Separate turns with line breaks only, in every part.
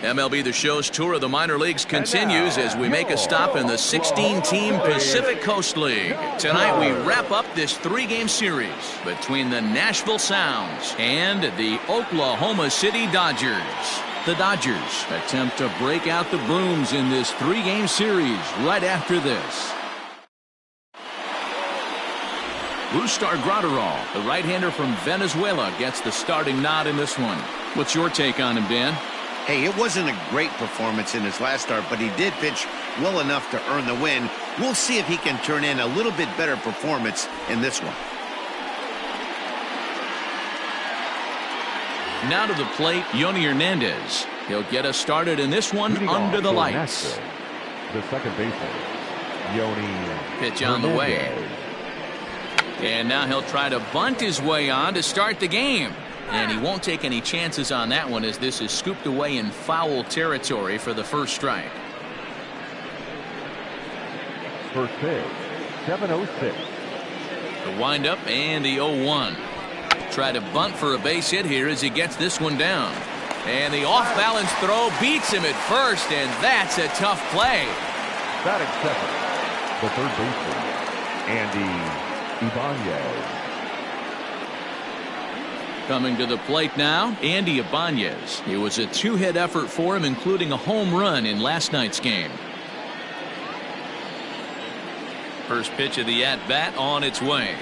MLB The Show's tour of the minor leagues continues as we make a stop in the 16-team Pacific Coast League. Tonight we wrap up this 3-game series between the Nashville Sounds and the Oklahoma City Dodgers. The Dodgers attempt to break out the brooms in this 3-game series right after this. Brusdar Graterol, the right-hander from Venezuela, gets the starting nod in this one. What's your take on him, Dan?
Hey, it wasn't a great performance in his last start, but he did pitch well enough to earn the win. We'll see if he can turn in a little bit better performance in this one.
Now to the plate, Yonny Hernandez. He'll get us started in this one under the lights.
The second baseman, Yonny.
Pitch on the way. And now he'll try to bunt his way on to start the game. And he won't take any chances on that one as this is scooped away in foul territory for the first strike.
First pitch, 7:06.
The windup and the 0-1. Try to bunt for a base hit here as he gets this one down. And the off-balance throw beats him at first, and that's a tough play.
Batting second, the third baseman, Andy Ibanez.
Coming to the plate now, Andy Ibanez. It was a 2-hit effort for him, including a home run in last night's game. First pitch of the at-bat on its way.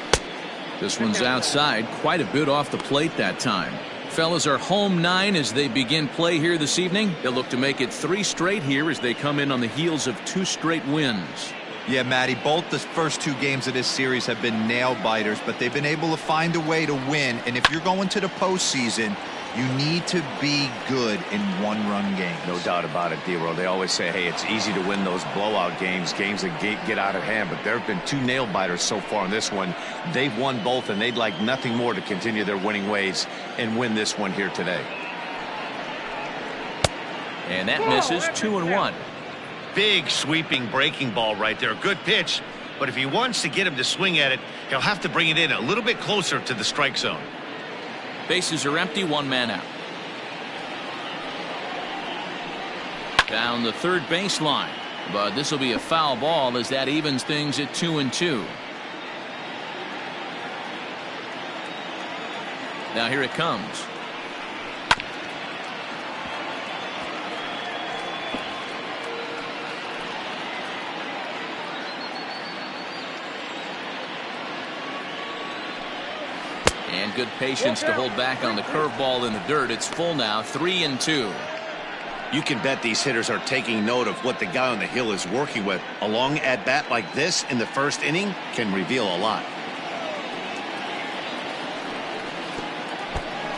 This one's outside, quite a bit off the plate that time. Fellas are home 9 as they begin play here this evening. They'll look to make it 3 straight here as they come in on the heels of 2 straight wins.
Yeah, Matty, both the first 2 games of this series have been nail-biters, but they've been able to find a way to win. And if you're going to the postseason, you need to be good in one-run games.
No doubt about it, D-Roll. They always say, hey, it's easy to win those blowout games that get out of hand. But there have been 2 nail-biters so far in this one. They've won both, and they'd like nothing more to continue their winning ways and win this one here today.
And that misses 2-1.
Big sweeping breaking ball right there. Good pitch. But if he wants to get him to swing at it, he'll have to bring it in a little bit closer to the strike zone.
Bases are empty, 1 man out. Down the third baseline. But this will be a foul ball as that evens things at 2-2. Now here it comes. And good patience to hold back on the curveball in the dirt. It's full now, 3-2.
You can bet these hitters are taking note of what the guy on the hill is working with. A long at-bat like this in the first inning can reveal a lot.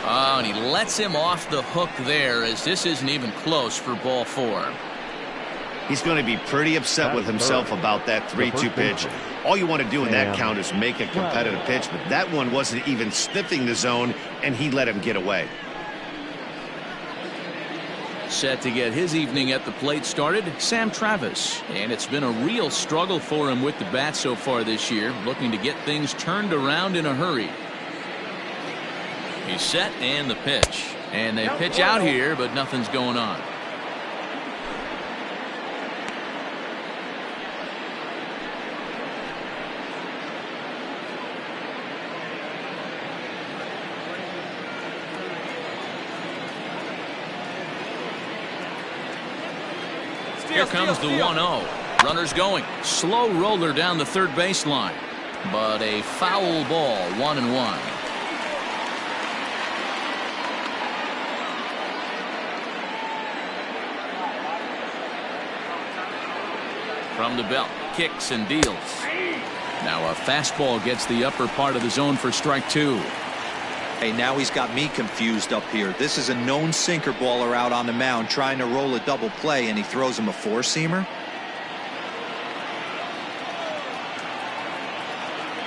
Oh, and he lets him off the hook there as this isn't even close for ball 4.
He's going to be pretty upset with himself about that 3-2 pitch. All you want to do in that count is make a competitive pitch, but that one wasn't even sniffing the zone, and he let him get away.
Set to get his evening at the plate started, Sam Travis. And it's been a real struggle for him with the bat so far this year, looking to get things turned around in a hurry. He's set and the pitch. And they pitch out here, but nothing's going on. Here comes the 1-0. Runners going. Slow roller down the third baseline. But a foul ball, 1-1. From the belt, kicks and deals. Now a fastball gets the upper part of the zone for strike 2.
Hey, now he's got me confused up here. This is a known sinker baller out on the mound trying to roll a double play, and he throws him a 4-seamer.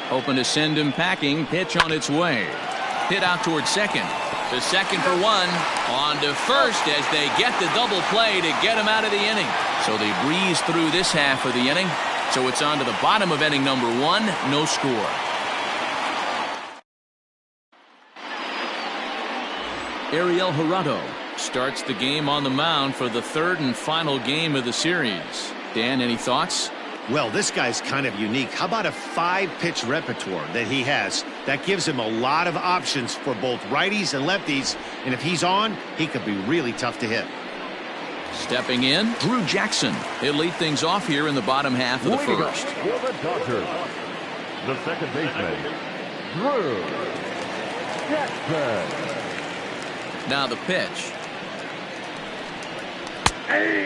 Hoping to send him packing. Pitch on its way. Hit out towards second. To second for 1. On to first as they get the double play to get him out of the inning. So they breeze through this half of the inning. So it's on to the bottom of inning number 1. No score. Ariel Jurado starts the game on the mound for the third and final game of the series. Dan, any thoughts?
Well, this guy's kind of unique. How about a 5-pitch repertoire that he has? That gives him a lot of options for both righties and lefties. And if he's on, he could be really tough to hit.
Stepping in, Drew Jackson. He'll lead things off here in the bottom half of the first.
For the Dodgers, the second baseman, Drew Jackson.
Now the pitch.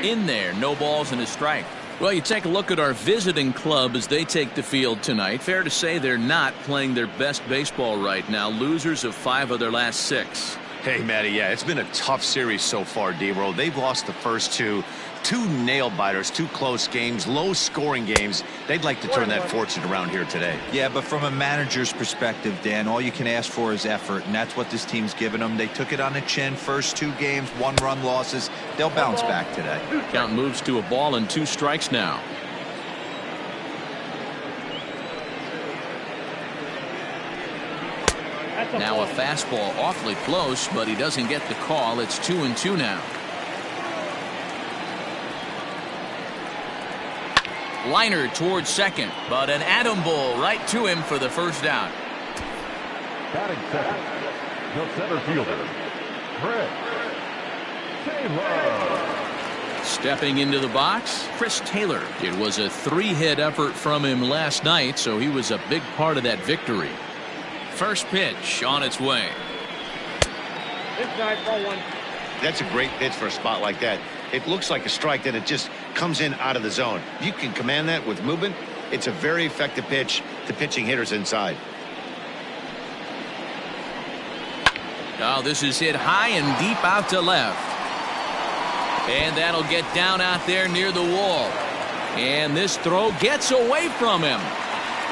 In there, no balls and a strike. Well, you take a look at our visiting club as they take the field tonight. Fair to say they're not playing their best baseball right now. Losers of 5 of their last 6.
Hey, Matty, yeah, it's been a tough series so far, D-Roll. They've lost the first 2 nail-biters, 2 close games, low-scoring games. They'd like to turn that fortune around here today.
Yeah, but from a manager's perspective, Dan, all you can ask for is effort, and that's what this team's given them. They took it on the chin. First 2 games, 1-run losses. They'll bounce back today.
Count moves to a ball and 2 strikes now. Now a fastball awfully close, but he doesn't get the call. It's 2-2 now. Liner towards second, but an atom ball right to him for the first out.
Batting second, the center fielder, Chris Taylor.
Stepping into the box, Chris Taylor. It was a 3-hit effort from him last night, so he was a big part of that victory. First pitch on its way.
That's a great pitch for a spot like that. It looks like a strike, that it just comes in out of the zone. You can command that with movement. It's a very effective pitch to pitching hitters inside.
Oh, this is hit high and deep out to left. And that'll get down out there near the wall. And this throw gets away from him.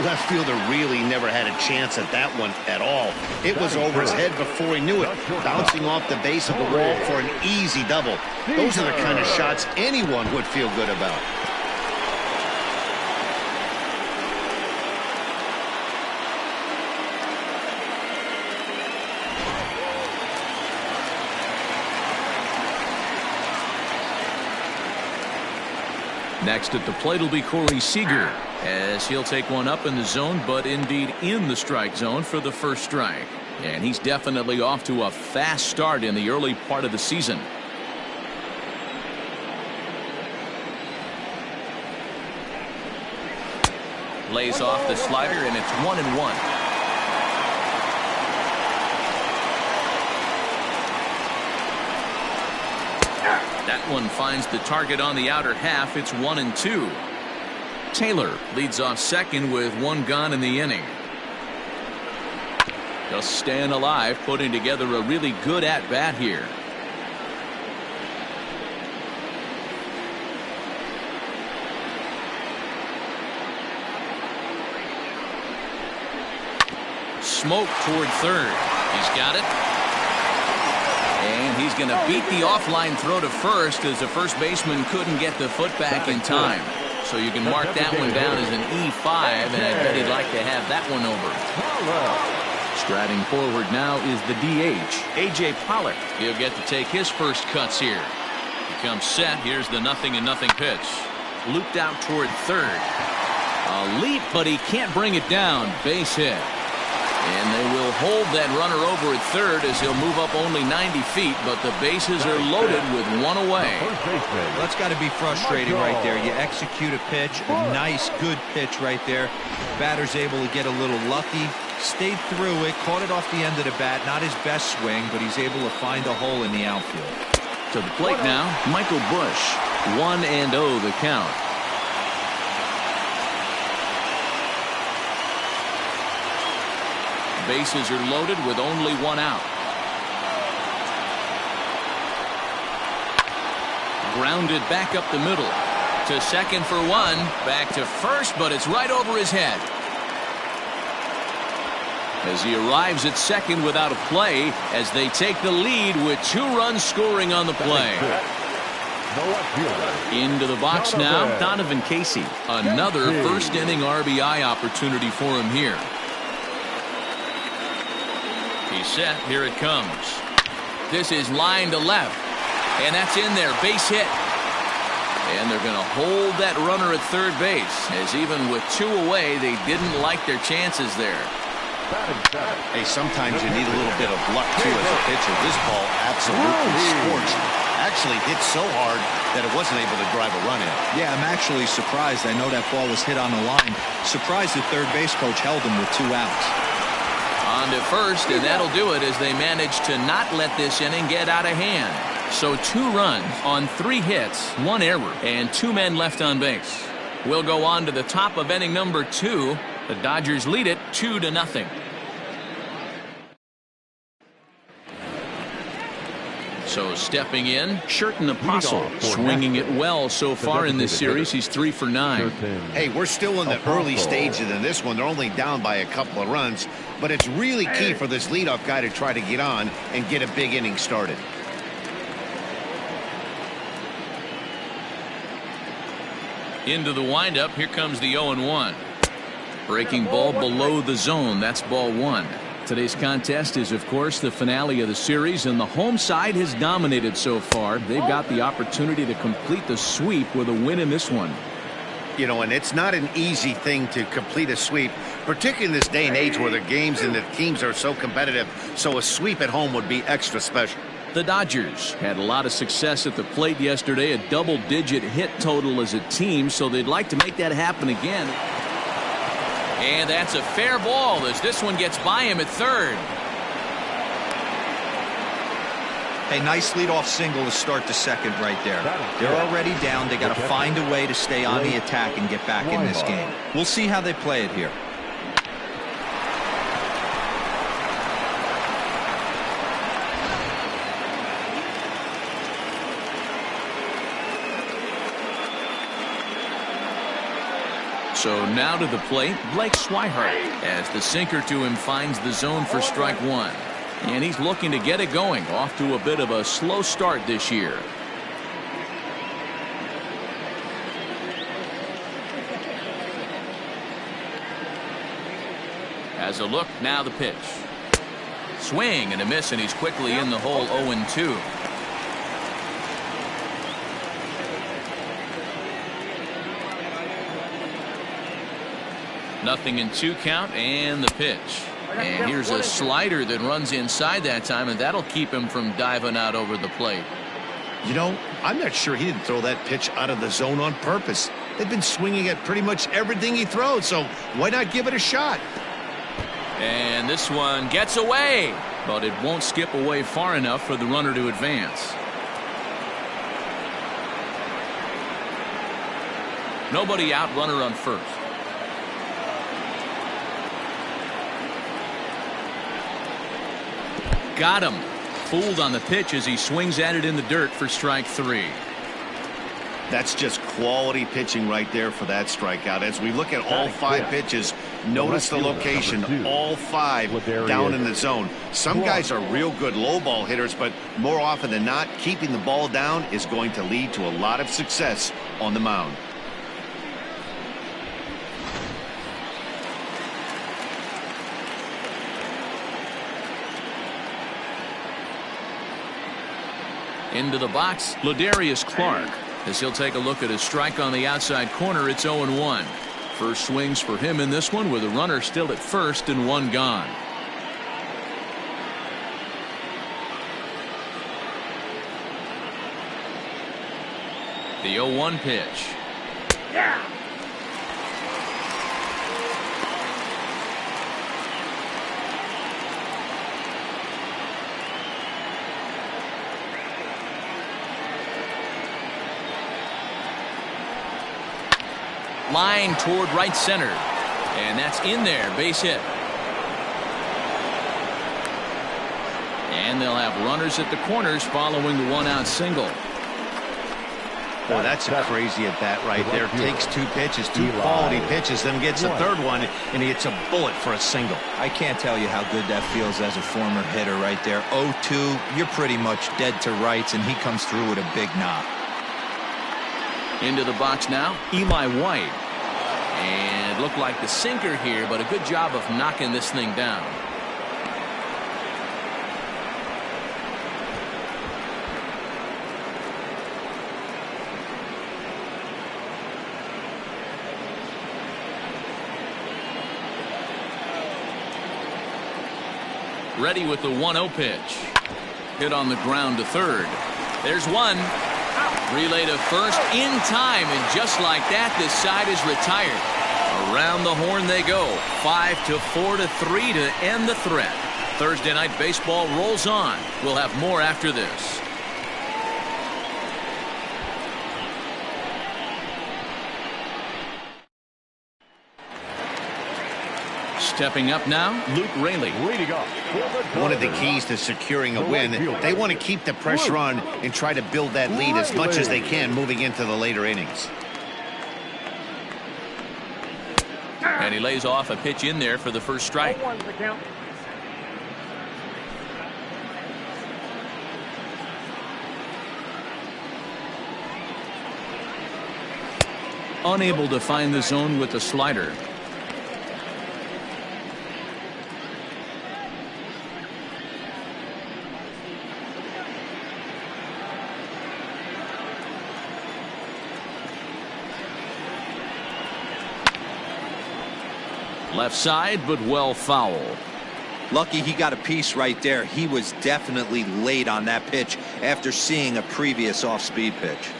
Left fielder really never had a chance at that one at all. It was over his head before he knew it, bouncing off the base of the wall for an easy double. Those are the kind of shots anyone would feel good about.
Next at the plate will be Corey Seager, as he'll take one up in the zone, but indeed in the strike zone for the first strike. And he's definitely off to a fast start in the early part of the season. Lays off the slider, and it's 1-1. That one finds the target on the outer half. It's 1-2. Taylor leads off second with 1 gone in the inning. Just staying alive, putting together a really good at-bat here. Smoke toward third. He's got it. And he's going to beat the offline throw to first, as the first baseman couldn't get the foot back in time. So you can mark that one down as an E5, and I bet he'd like to have that one over. Striding forward now is the DH, A.J. Pollock. He'll get to take his first cuts here. He comes set. Here's the 0-0 pitch. Looped out toward third. A leap, but he can't bring it down. Base hit. And they will hold that runner over at third as he'll move up only 90 feet, but the bases are loaded with 1 away.
Well, that's got to be frustrating right there. You execute a pitch, a nice, good pitch right there. Batter's able to get a little lucky, stayed through it, caught it off the end of the bat. Not his best swing, but he's able to find a hole in the outfield.
To the plate now, Michael Busch. 1-0 the count. Bases are loaded with only 1 out. Grounded back up the middle. To second for 1. Back to first, but it's right over his head. As he arrives at second without a play, as they take the lead with 2 runs scoring on the play. Into the box now, Donovan Casey. Another first inning RBI opportunity for him here. He's set. Here it comes. This is line to left. And that's in there, base hit. And they're going to hold that runner at third base, as even with 2 away, they didn't like their chances there.
Hey, sometimes you need a little bit of luck, too, as a pitcher. This ball absolutely scorched. Actually hit so hard that it wasn't able to drive a run in.
Yeah, I'm actually surprised. I know that ball was hit on the line. Surprised the third base coach held him with 2 outs.
On to first, and that'll do it as they manage to not let this inning get out of hand. So 2 runs on 3 hits, 1 error, and 2 men left on base. We'll go on to the top of inning number 2. The Dodgers lead it 2-0. So stepping in, Sherten Apostle, swinging it well so far in this series. He's 3 for 9.
Hey, we're still in the early stages in this one. They're only down by a couple of runs, but it's really key for this leadoff guy to try to get on and get a big inning started.
Into the windup, here comes the 0-1. Breaking ball below the zone, that's ball 1. Today's contest is, of course, the finale of the series, and the home side has dominated so far. They've got the opportunity to complete the sweep with a win in this one.
You know, and it's not an easy thing to complete a sweep, particularly in this day and age where the games and the teams are so competitive, so a sweep at home would be extra special.
The Dodgers had a lot of success at the plate yesterday, a double-digit hit total as a team, so they'd like to make that happen again. And that's a fair ball as this one gets by him at third.
Hey, nice leadoff single to start the second right there. They're already down. They got to find a way to stay on the attack and get back in this game. We'll see how they play it here.
So now to the plate, Blake Swihart, as the sinker to him finds the zone for strike 1. And he's looking to get it going, off to a bit of a slow start this year. As a look, now the pitch. Swing and a miss, and he's quickly in the hole. 0-2. Nothing in 2 count, and the pitch. And here's a slider that runs inside that time, and that'll keep him from diving out over the plate.
You know, I'm not sure he didn't throw that pitch out of the zone on purpose. They've been swinging at pretty much everything he throws, so why not give it a shot?
And this one gets away, but it won't skip away far enough for the runner to advance. Nobody out, runner on first. Got him. Fooled on the pitch as he swings at it in the dirt for strike 3.
That's just quality pitching right there for that strikeout. As we look at all 5 pitches, notice the location, all 5 down in the zone. Some guys are real good low ball hitters, but more often than not, keeping the ball down is going to lead to a lot of success on the mound.
Into the box, Ladarius Clark, as he'll take a look at a strike on the outside corner. It's 0-1. First swings for him in this one with a runner still at first and 1 gone. The 0-1 pitch. Yeah. Line toward right center, and that's in there, base hit. And they'll have runners at the corners following the 1-out single.
Boy, that's a crazy at bat right there. Takes 2 pitches, 2 quality pitches, then gets a 3rd one, and he hits a bullet for a single.
I can't tell you how good that feels as a former hitter right there. 0-2, you're pretty much dead to rights, and he comes through with a big knock.
Into the box now, Eli White. And it looked like the sinker here, but a good job of knocking this thing down. Ready with the 1-0 pitch. Hit on the ground to third. There's one. Relay to first in time, and just like that, this side is retired. Around the horn they go. 5-4 to 3 to end the threat. Thursday night baseball rolls on. We'll have more after this. Stepping up now, Luke Raley.
One of the keys to securing a win, they want to keep the pressure on and try to build that lead as much as they can moving into the later innings.
And he lays off a pitch in there for the first strike. Unable to find the zone with the slider. Left side, but well foul.
Lucky he got a piece right there. He was definitely late on that pitch after seeing a previous off-speed pitch.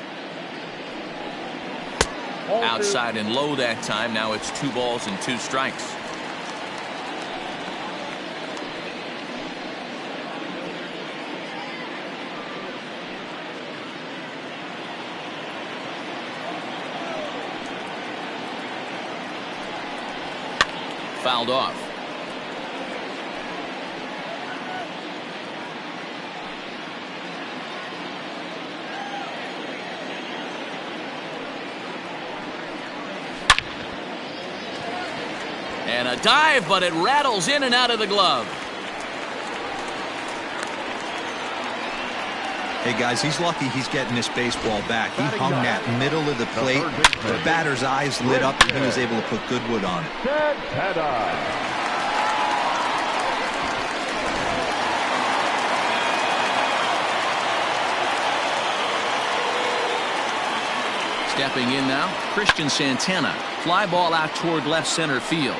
Outside and low that time. Now it's 2 balls and 2 strikes. Fouled off. And a dive, but it rattles in and out of the glove.
Hey guys, he's lucky he's getting this baseball back. He hung that middle of the plate. The batter's eyes lit up and he was able to put good wood on it.
Stepping in now, Christian Santana. Fly ball out toward left center field.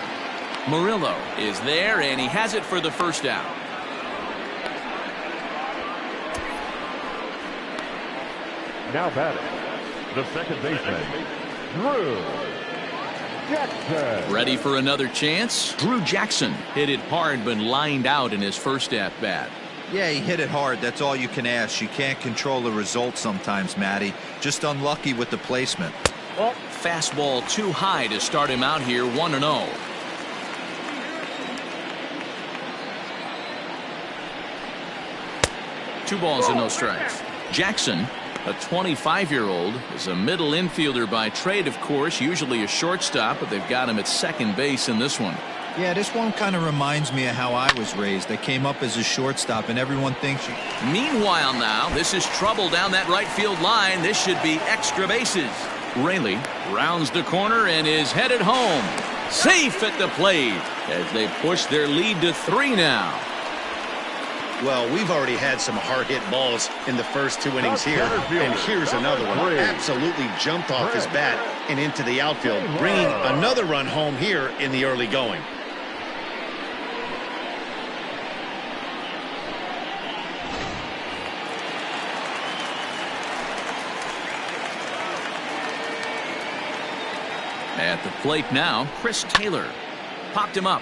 Murillo is there, and he has it for the first out.
Now batting, the second baseman, Drew Jackson.
Ready for another chance? Drew Jackson hit it hard, but lined out in his first at-bat.
Yeah, he hit it hard. That's all you can ask. You can't control the result sometimes, Matty. Just unlucky with the placement.
Fastball too high to start him out here, 1-0. Two balls and no strikes. Jackson, a 25-year-old, is a middle infielder by trade, of course, usually a shortstop, but they've got him at second base in this one.
Yeah, this one kind of reminds me of how I was raised. I came up as a shortstop, and everyone thinks you...
Meanwhile now, this is trouble down that right field line. This should be extra bases. Raley rounds the corner and is headed home. Safe at the plate as they push their lead to 3 now.
Well, we've already had some hard-hit balls in the first 2 innings here, and here's another one. Absolutely jumped off his bat and into the outfield, bringing another run home here in the early going.
At the plate now, Chris Taylor popped him up.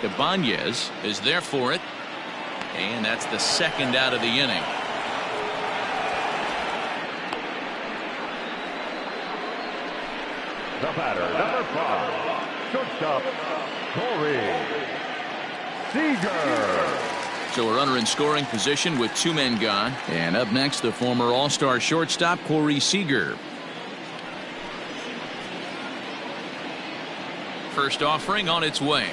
Ibanez is there for it. And that's the second out of the inning.
The batter, number 5, shortstop, Corey Seager.
So a runner in scoring position with 2 men gone. And up next, the former All-Star shortstop, Corey Seager. First offering on its way.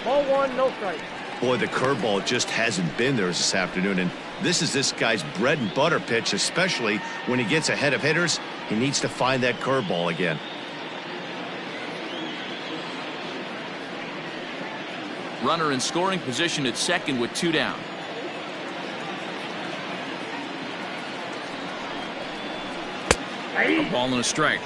Ball 1, no strike.
Boy, the curveball just hasn't been there this afternoon, and this is this guy's bread and butter pitch, especially when he gets ahead of hitters. He needs to find that curveball again.
Runner in scoring position at second with 2 down. A ball and a strike.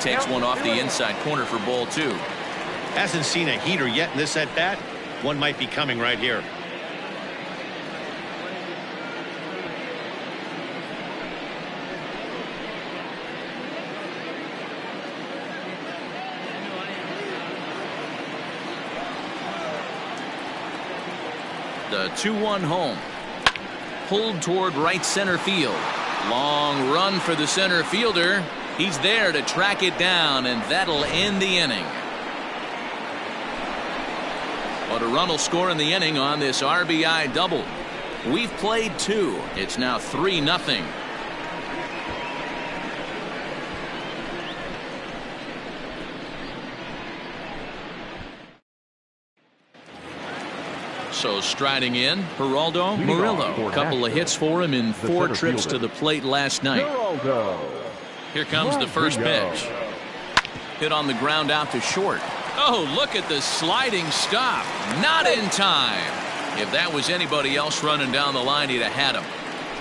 takes one off the inside corner for ball 2.
Hasn't seen a heater yet in this at bat. One might be coming right here.
The 2-1 home. Pulled toward right center field. Long run for the center fielder. He's there to track it down, and that'll end the inning. But a run will score in the inning on this RBI double. We've played 2. It's now 3-0. So striding in, Geraldo Murillo. A couple of hits for him in 4 trips to the plate last night. Here comes the first pitch. Hit on the ground out to short. Oh, look at the sliding stop. Not in time. If that was anybody else running down the line, he'd have had him.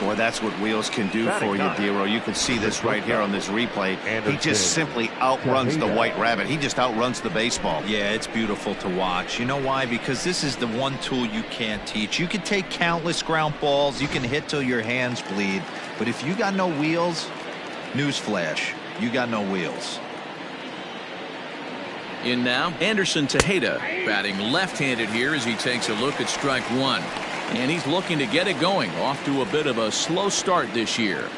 Boy, that's what Wheels can do for you, Dero. You can see this right here on this replay. He just simply outruns the White Rabbit. He just outruns the baseball.
Yeah, it's beautiful to watch. You know why? Because this is the one tool you can't teach. You can take countless ground balls. You can hit till your hands bleed. But if you got no wheels, newsflash, you got no wheels.
In now, Anderson Tejeda, batting left-handed here as he takes a look at strike 1. And he's looking to get it going. Off to a bit of a slow start this year.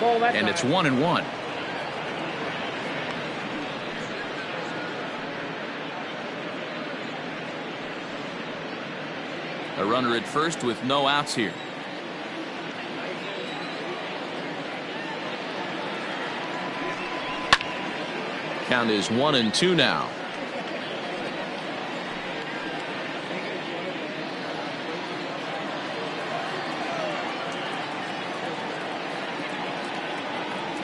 And it's 1-1. A runner at first with no outs here. Count is 1-2 now.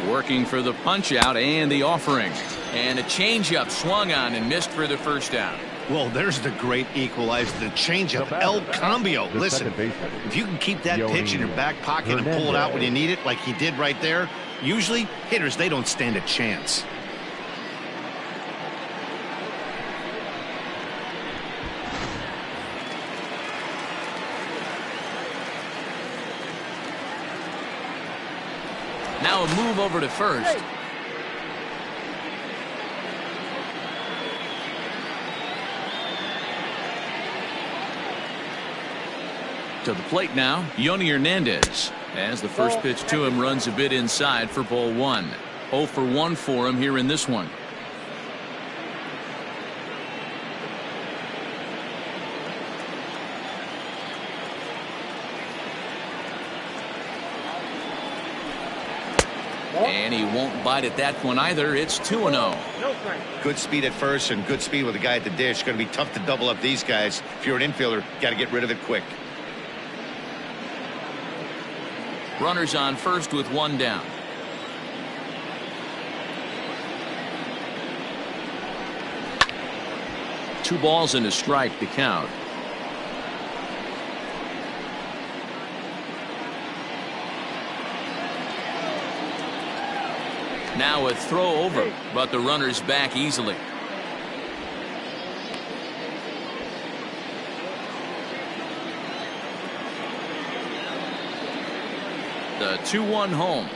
Working for the punch out and the offering. And a changeup swung on and missed for the first down.
Well, there's the great equalizer, the changeup, El Cambio. Listen, if you can keep that pitch in your back pocket and pull it out when you need it, like he did right there, usually hitters, they don't stand a chance.
Now a move over to first. To the plate now, Yoni Hernandez. As the first pitch to him runs a bit inside for ball 1. 0 for 1 for him here in this one. And he won't bite at that one either. It's 2-0.
Good speed at first and good speed with the guy at the dish. Going to be tough to double up these guys. If you're an infielder, got to get rid of it quick.
Runners on first with 1 down. Two balls and a strike to count. Now a throw over, but the runner's back easily. The 2-1 home.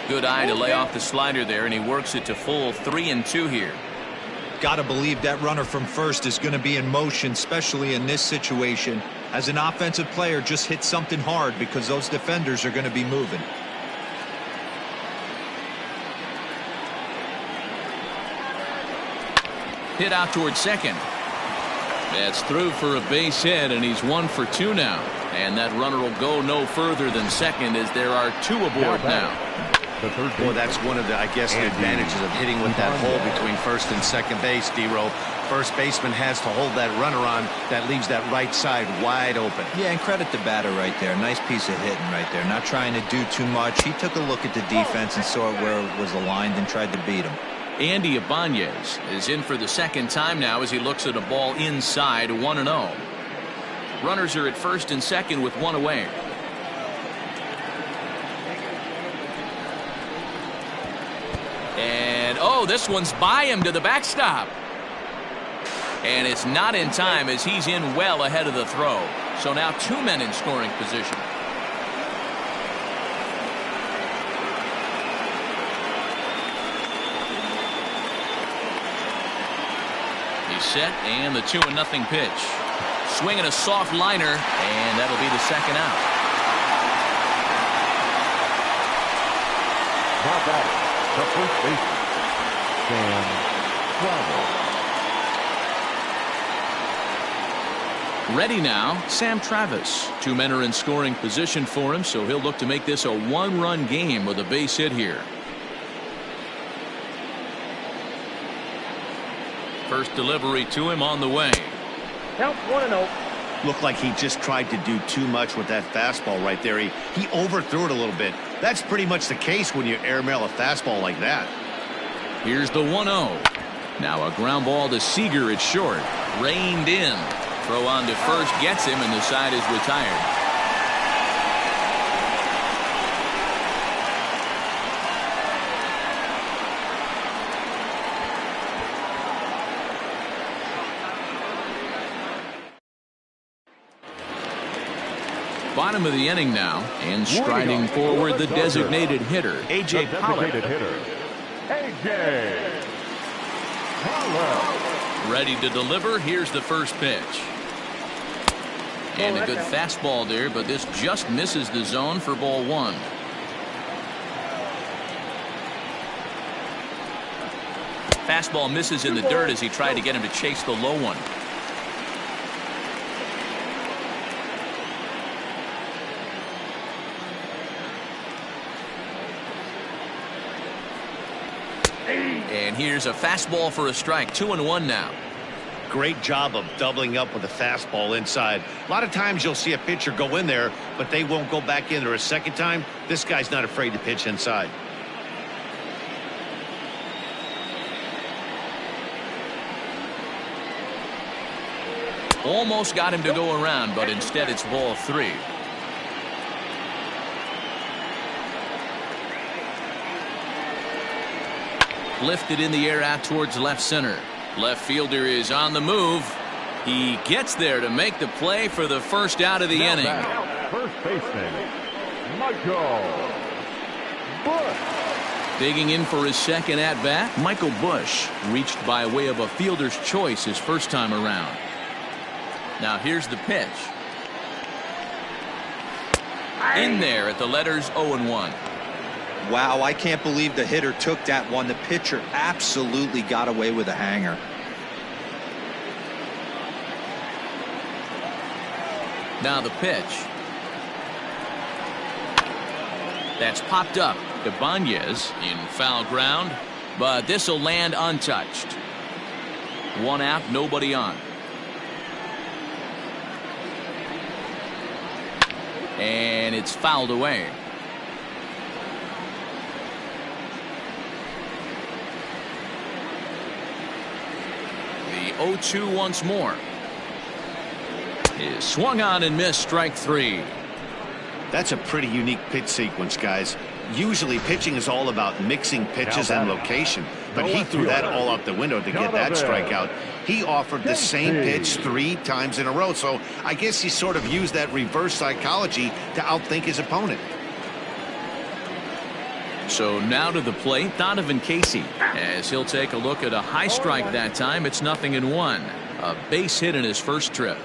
Good eye to lay off the slider there, and he works it to full 3-2 here.
Got to believe that runner from first is going to be in motion, especially in this situation. As an offensive player, just hit something hard because those defenders are going to be moving.
Hit out towards second. That's through for a base hit, and he's 1 for 2 now. And that runner will go no further than second as there are 2 aboard now.
The third
Well,
baseman.
that's one of the, I guess, the advantages of hitting with that hole between first and second base, D-Row. First baseman has to hold that runner on. That leaves that right side wide open.
Yeah, and credit the batter right there. Nice piece of hitting right there. Not trying to do too much. He took a look at the defense and saw where it was aligned and tried to beat him.
Andy Ibanez is in for the second time now as he looks at a ball inside 1-0. Runners are at first and second with one away. And oh, this one's by him to the backstop. And it's not in time as he's in well ahead of the throw. So now two men in scoring position. He's set and the 2-0 pitch. Swinging a soft liner, and that'll be the second out.
Now batting, the first baseman, Sam Travis.
Ready now, Sam Travis. Two men are in scoring position for him, so he'll look to make this a one-run game with a base hit here. First delivery to him on the way.
Count 1-0.
Looked like he just tried to do too much with that fastball right there. He overthrew it a little bit. That's pretty much the case when you airmail a fastball like that.
Here's the 1-0. Now a ground ball to Seager at short. Reined in. Throw on to first gets him, and the side is retired. Bottom of the inning now, and striding forward the designated hitter, A.J. Pollock.
A.J. Pollock.
Ready to deliver. Here's the first pitch. And a good fastball there, but this just misses the zone for ball one. Fastball misses in the dirt as he tried to get him to chase the low one. And here's a fastball for a strike. 2-1 now.
Great job of doubling up with a fastball inside. A lot of times you'll see a pitcher go in there, but they won't go back in there a second time. This guy's not afraid to pitch inside.
Almost got him to go around, but instead it's ball three. Lifted in the air out towards left center. Left fielder is on the move. He gets there to make the play for the first out of the inning.
First baseman, Michael Busch.
Digging in for his second at bat, Michael Busch reached by way of a fielder's choice his first time around. Now here's the pitch. In there at the letters 0-1.
Wow, I can't believe the hitter took that one. The pitcher absolutely got away with a hanger.
Now the pitch. That's popped up. Ibanez in foul ground, but this will land untouched. One out, nobody on. And it's fouled away. The 0-2 once more. Is swung on and missed, strike three.
That's a pretty unique pitch sequence, guys. Usually pitching is all about mixing pitches and location, but he threw that all out the window to get that strikeout. He offered the same pitch 3 times in a row, so I guess he sort of used that reverse psychology to outthink his opponent.
So now to the plate, Donovan Casey, as he'll take a look at a high strike that time. It's 0-1. A base hit in his first trip.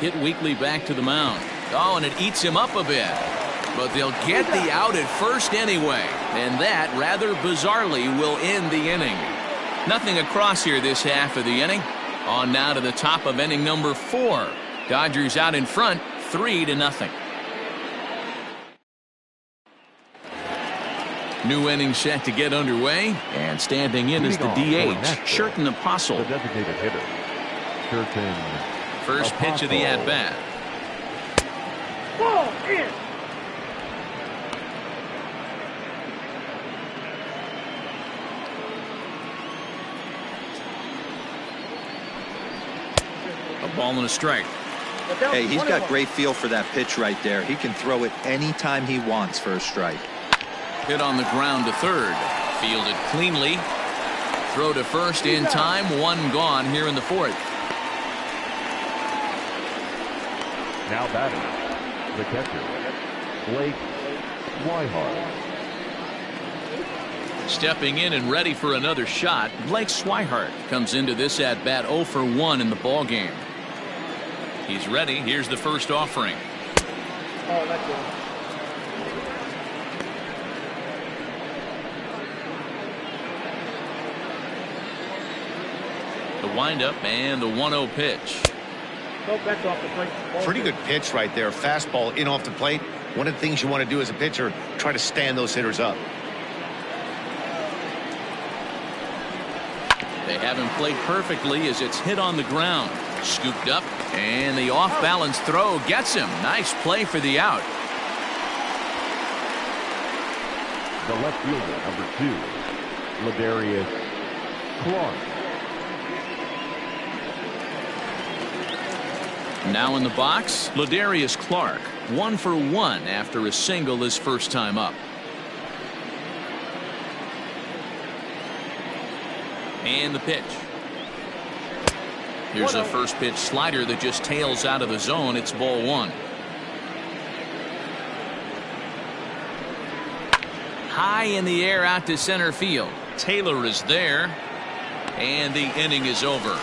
Hit weakly back to the mound. Oh, and it eats him up a bit. But they'll get the out at first anyway. And that, rather bizarrely, will end the inning. Nothing across here this half of the inning. On now to the top of inning number 4. Dodgers out in front, 3-0. New inning set to get underway, and standing in is the DH, Sherten Apostle.
The designated hitter, Sherten.
First pitch of the at-bat.
Ball in.
A ball and a strike.
Hey, he's got great feel for that pitch right there. He can throw it anytime he wants for a strike.
Hit on the ground to third. Fielded cleanly. Throw to first in time. One gone here in the 4th.
Now batting, the catcher, Blake Swihart.
Stepping in and ready for another shot, Blake Swihart comes into this at-bat 0 for 1 in the ball game. He's ready. Here's the first offering.
Oh, that's good.
The windup and the 1-0 pitch.
Nope, that's off the plate.
Pretty good pitch right there. Fastball in off the plate. One of the things you want to do as a pitcher, try to stand those hitters up.
They have him played perfectly as it's hit on the ground. Scooped up, and the off-balance throw gets him. Nice play for the out.
The left fielder, number 2, Ladarius Clark.
Now in the box, Ladarius Clark, 1 for 1 after a single his first time up. And the pitch. Here's a first pitch slider that just tails out of the zone. It's ball 1. High in the air out to center field. Taylor is there, and the inning is over.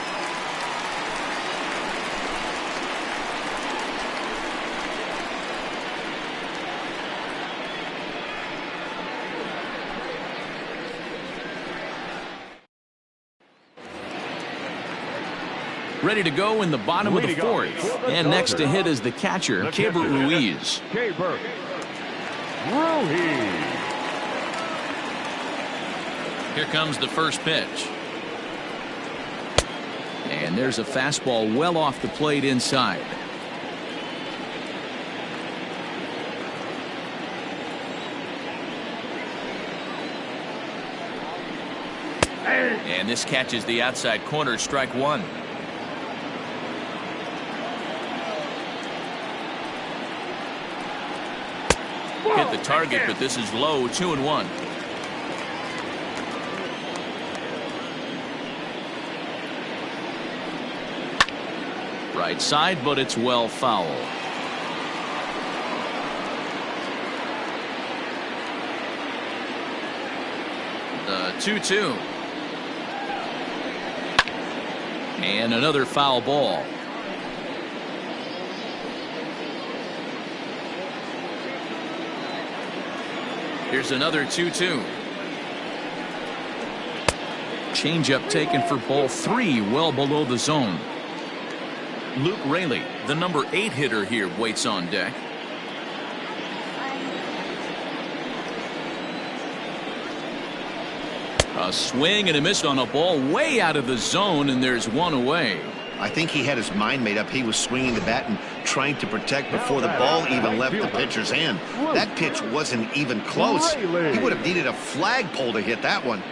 Ready to go in the bottom of the 4th. And next to hit is the catcher, Keibert Ruiz.
Keibert Ruiz.
Here comes the first pitch. And there's a fastball well off the plate inside. And this catches the outside corner, strike 1. Hit the target, but this is low, 2-1. Right side, but it's well foul. The 2-2. And another foul ball. Here's another 2-2. Changeup taken for ball 3, well below the zone. Luke Raley, the number 8 hitter here, waits on deck. A swing and a miss on a ball way out of the zone, and there's one away.
I think he had his mind made up. He was swinging the bat and trying to protect before the ball even left the pitcher's hand. That pitch wasn't even close. He would have needed a flagpole to hit that one.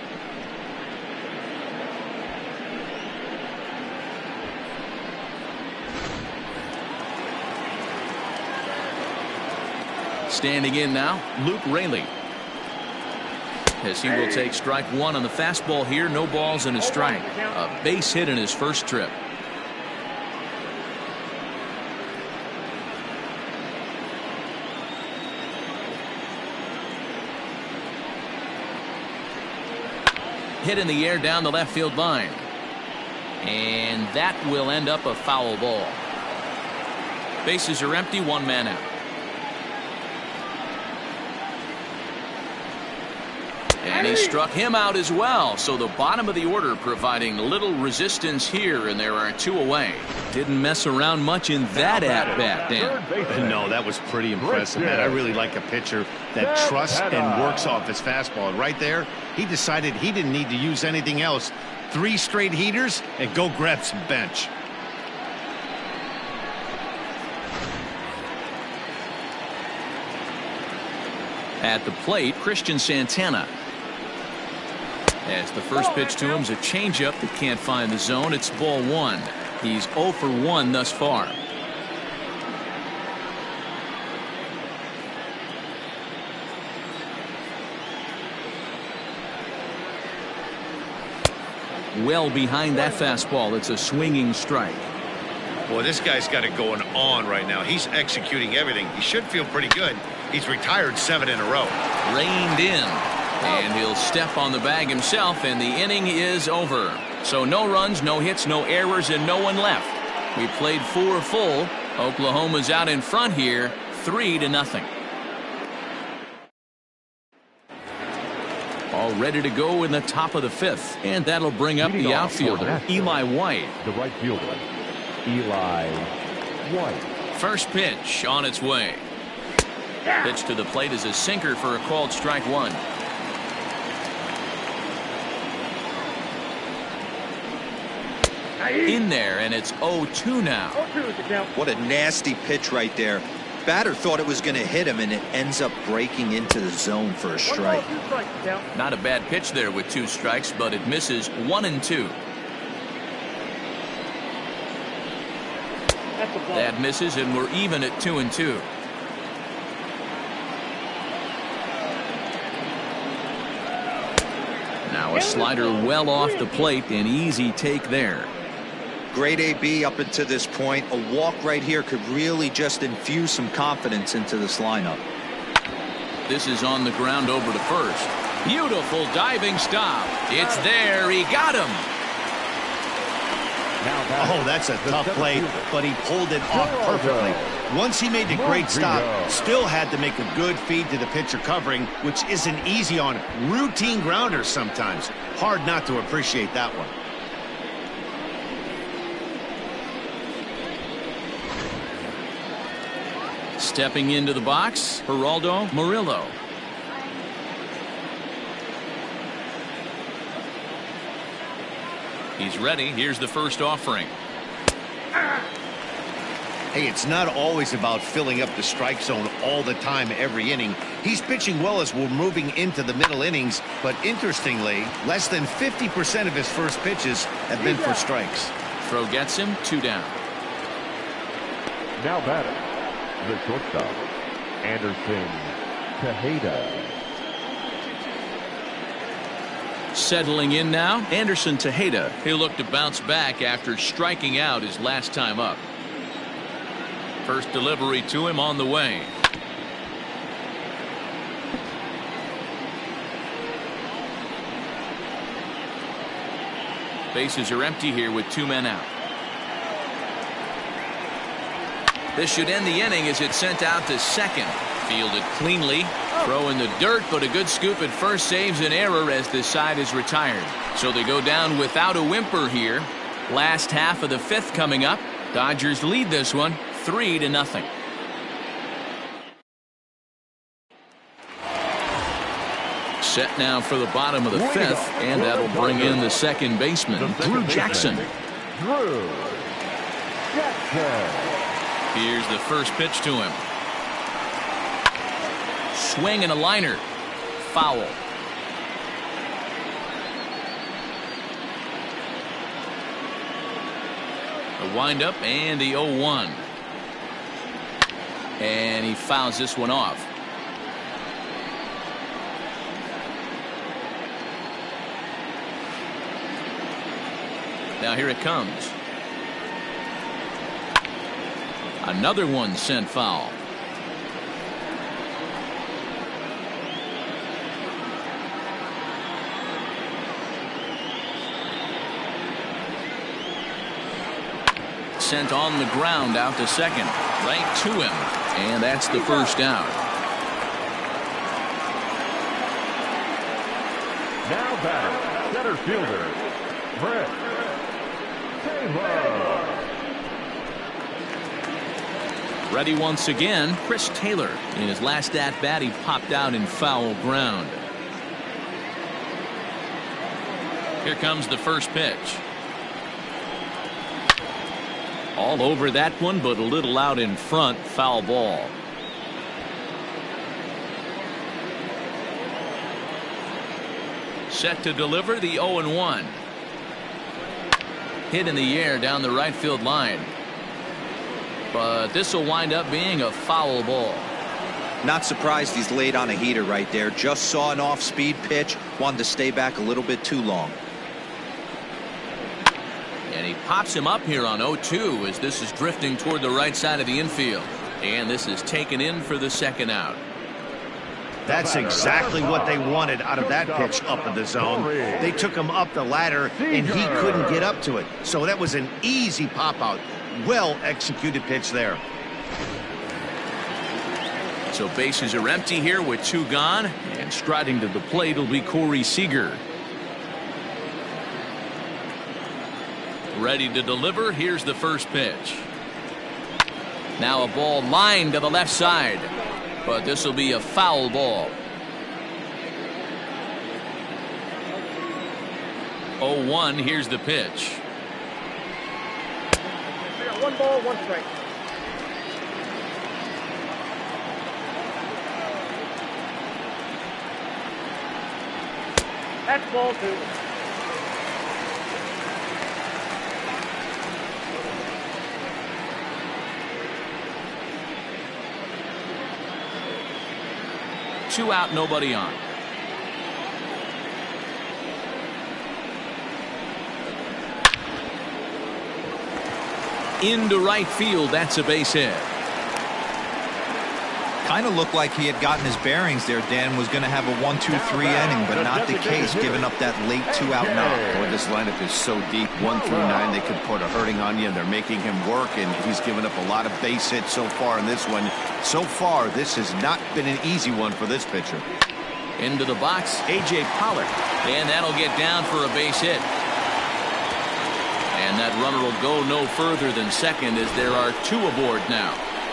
Standing in now, Luke Raley. As he will take strike 1 on the fastball here. No balls and a strike. A base hit in his first trip. Hit in the air down the left field line. And that will end up a foul ball. Bases are empty, 1 man out. And he struck him out as well. So the bottom of the order providing little resistance here, and there are 2 away. Didn't mess around much in that at-bat, Dan.
No, that was pretty impressive, man. I really like a pitcher that trusts and works off his fastball. Right there, he decided he didn't need to use anything else. 3 straight heaters and go grab some bench.
At the plate, Christian Santana. As the first pitch to him is a changeup that can't find the zone. It's ball 1. He's 0 for 1 thus far. Well behind that fastball. It's a swinging strike.
Boy, this guy's got it going on right now. He's executing everything. He should feel pretty good. He's retired 7 in a row.
Reined in. And he'll step on the bag himself, and the inning is over. So no runs, no hits, no errors, and no one left. We played 4 full. Oklahoma's out in front here, 3-0. All ready to go in the top of the 5th. And that'll bring up the outfielder, Eli White.
The right fielder, Eli White.
First pitch on its way. Pitch to the plate is a sinker for a called strike 1. In there, and it's 0-2 now.
What a nasty pitch right there. Batter thought it was going to hit him, and it ends up breaking into the zone for a strike.
Not a bad pitch there with 2 strikes, but it misses 1-2. That misses, and we're even at 2-2. Now a slider well off the plate, an easy take there.
Great AB up until this point. A walk right here could really just infuse some confidence into this lineup.
This is on the ground over to first. Beautiful diving stop. It's there. He got him.
Oh, that's a tough play, but he pulled it off perfectly. Once he made the great stop, still had to make a good feed to the pitcher covering, which isn't easy on routine grounders sometimes. Hard not to appreciate that one.
Stepping into the box, Geraldo Murillo. He's ready. Here's the first offering.
Hey, it's not always about filling up the strike zone all the time every inning. He's pitching well as we're moving into the middle innings, but interestingly, less than 50% of his first pitches have been for strikes.
Throw gets him, 2 down.
Now batting, the shortstop, Anderson Tejeda.
Settling in now, Anderson Tejeda. He'll look to bounce back after striking out his last time up. First delivery to him on the way. Bases are empty here with 2 men out. This should end the inning as it's sent out to second. Fielded cleanly. Throw in the dirt, but a good scoop at first saves an error as this side is retired. So they go down without a whimper here. Last half of the 5th coming up. Dodgers lead this one 3-0. Set now for the bottom of the 5th, and that'll bring in the second baseman, Drew Jackson.
Drew Jackson.
Here's the first pitch to him. Swing and a liner. Foul. A windup and the 0-1. And he fouls this one off. Now here it comes. Another one sent foul. Sent on the ground out to second. Right to him. And that's the first out.
batter, center fielder, Brett Taylor.
Ready once again, Chris Taylor. In his last at-bat, he popped out in foul ground. Here comes the first pitch. All over that one, but a little out in front. Foul ball. Set to deliver the 0-1. Hit in the air down the right field line. But this will wind up being a foul ball.
Not surprised he's laid on a heater right there. Just saw an off-speed pitch. Wanted to stay back a little bit too long.
And he pops him up here on 0-2 as this is drifting toward the right side of the infield. And this is taken in for the second out.
That's exactly what they wanted out of that pitch up in the zone. They took him up the ladder, and he couldn't get up to it. So that was an easy pop-out. Well-executed pitch there.
So bases are empty here with 2 gone. And striding to the plate will be Corey Seager. Ready to deliver. Here's the first pitch. Now a ball lined to the left side. But this will be a foul ball. 0-1. Here's the pitch.
1 ball, 1 strike. That's ball 2.
Two out, nobody on. Into right field, that's a base hit.
Kind of looked like he had gotten his bearings there. Dan was going to have a 1-2-3 inning, but not the case, giving up that late 2-out knock.
Boy, this lineup is so deep. 1 through 9, they could put a hurting on you, and they're making him work, and he's given up a lot of base hits so far in this one. So far, this has not been an easy one for this pitcher.
Into the box, A.J. Pollard. And that'll get down for a base hit. And that runner will go no further than second as there are 2 aboard now.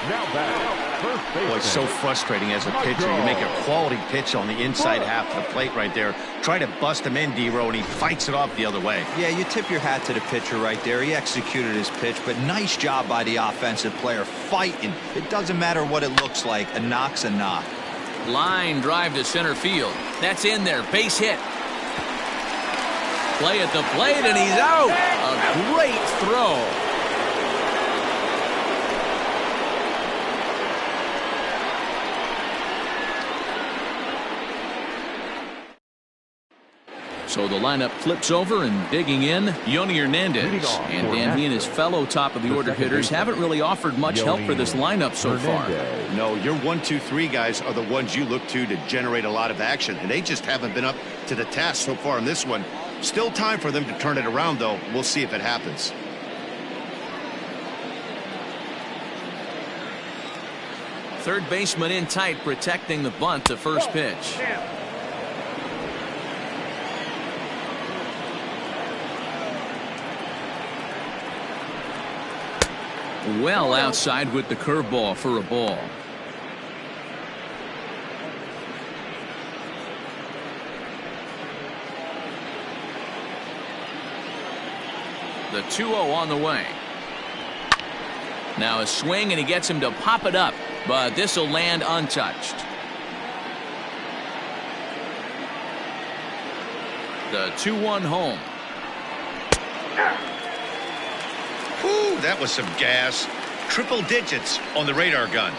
Now back, first baseman.
Boy, it's so frustrating as a pitcher. You make a quality pitch on the inside half of the plate right there. Try to bust him in, D-Row, and he fights it off the other way.
Yeah, you tip your hat to the pitcher right there. He executed his pitch, but nice job by the offensive player fighting. It doesn't matter what it looks like. A knock's a knock.
Line drive to center field. That's in there. Base hit. Play at the plate, and he's out. A great throw. So the lineup flips over, and digging in, Yoni Hernandez. And Dan, he and his fellow top-of-the-order hitters haven't really offered much help for this lineup so far.
No, your 1, 2, 3 guys are the ones you look to generate a lot of action, and they just haven't been up to the task so far in this one. Still time for them to turn it around, though. We'll see if it happens.
Third baseman in tight, protecting the bunt to first pitch. Well outside with the curveball for a ball. The 2-0 on the way. Now a swing, and he gets him to pop it up, but this will land untouched. The 2-1 home.
Whew, that was some gas. Triple digits on the radar gun.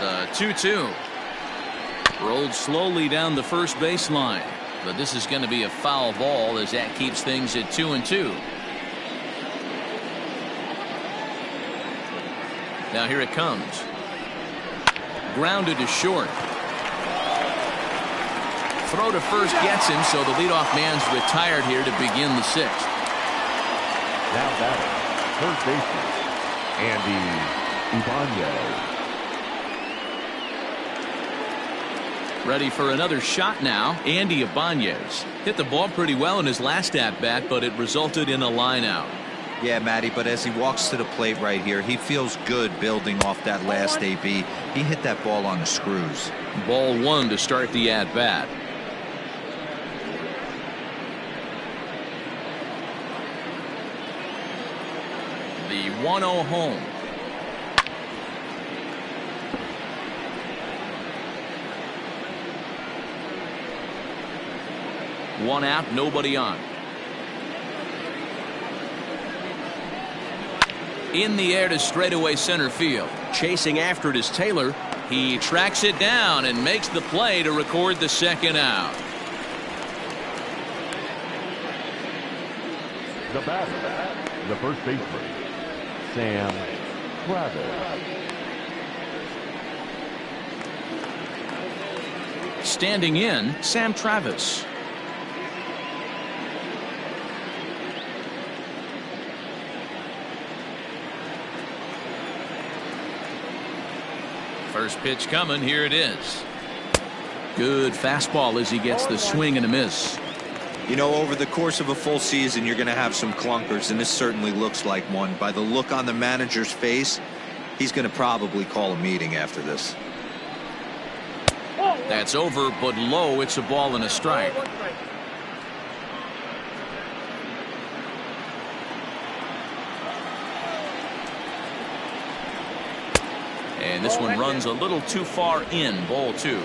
The 2-2. Rolled slowly down the first baseline, but this is going to be a foul ball as that keeps things at 2-2. Now here it comes. Grounded to short. Throw to first gets him, so the leadoff man's retired here to begin the 6th.
Now batting, third baseman, Andy Ibanez.
Ready for another shot now. Andy Ibanez hit the ball pretty well in his last at-bat, but it resulted in a line out.
Yeah, Matty, but as he walks to the plate right here, he feels good building off that last AB. He hit that ball on the screws.
Ball one to start the at-bat. The 1-0 home. One out, nobody on. In the air to straightaway center field. Chasing after it is Taylor. He tracks it down and makes the play to record the second out.
The batter, the first baseman, Sam Travis.
Standing in, Sam Travis. First pitch coming. Here it is. Good fastball as he gets the swing and a miss.
You know, over the course of a full season, you're going to have some clunkers, and this certainly looks like one. By the look on the manager's face, he's going to probably call a meeting after this.
That's over, but low. It's a ball and a strike. And this one runs a little too far in. Ball two.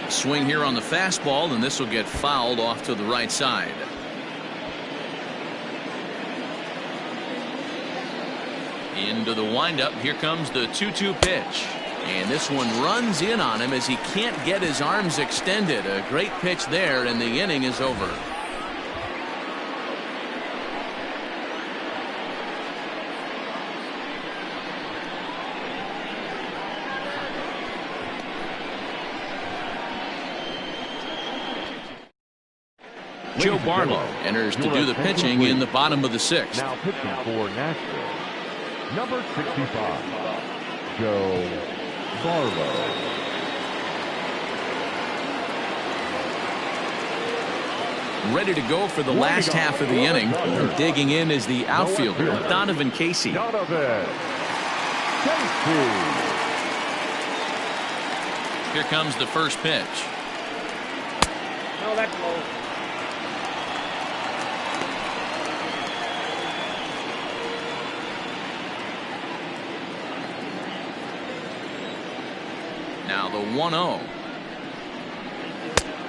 Swing here on the fastball, and this will get fouled off to the right side. Into the windup. Here comes the 2-2 pitch. And this one runs in on him as he can't get his arms extended. A great pitch there, and the inning is over. Joe Barlow enters to do the pitching in the bottom of the sixth.
Now pitching for Nashville, number 65, Joe Barlow.
Ready to go for the last half of the inning. Digging in is the outfielder, Donovan Casey.
Donovan Casey.
Here comes the first pitch.
No, that's low.
Now the 1-0.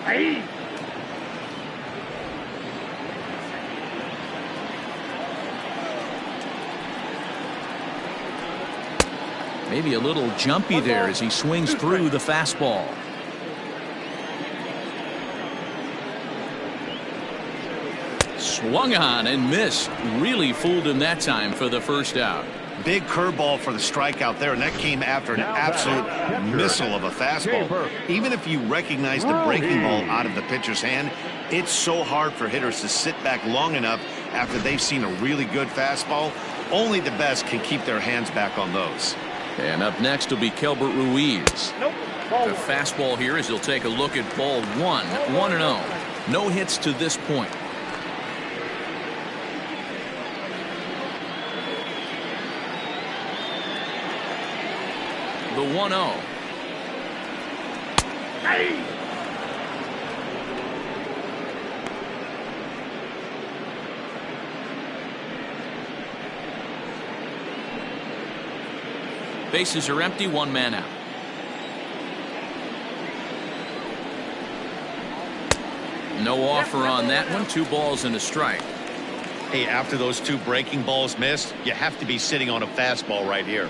Hey.
Maybe a little jumpy there as he swings through the fastball. Swung on and missed. Really fooled him that time for the first out.
Big curveball for the strikeout there, and that came after an absolute missile of a fastball. Even if you recognize the breaking ball out of the pitcher's hand, it's so hard for hitters to sit back long enough after they've seen a really good fastball. Only the best can keep their hands back on those.
And up next will be Kelbert Ruiz.
Nope. Ball
The
one.
fastball here as he'll take a look at ball one. 1-0. No hits to this point. The 1-0.
Hey.
Bases are empty. One man out. No offer on that one. 2 balls and a strike.
Hey, after those 2 breaking balls missed, you have to be sitting on a fastball right here.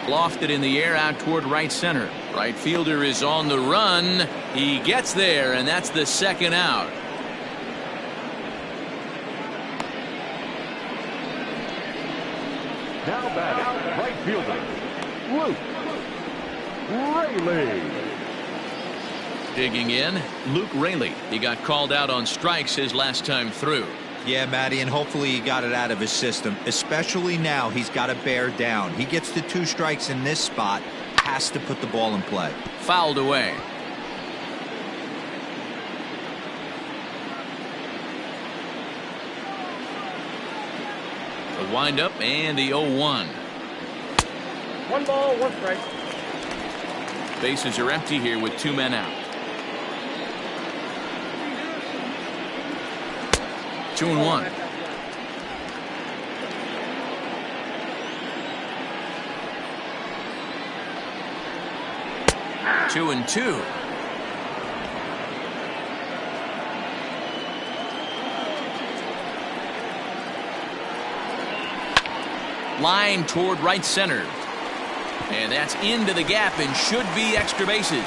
Lofted in the air out toward right center. Right fielder is on the run. He gets there, and that's the second out.
Now batting, right fielder, Luke Raley.
Digging in, Luke Raley. He got called out on strikes his last time through.
Yeah, Matty, and hopefully he got it out of his system, especially now he's got to bear down. He gets the 2 strikes in this spot, has to put the ball in play.
Fouled away. The windup and the 0-1.
1 ball, 1 strike.
Bases are empty here with 2 men out. 2-1. Two and 2. Line toward right center. And that's into the gap and should be extra bases.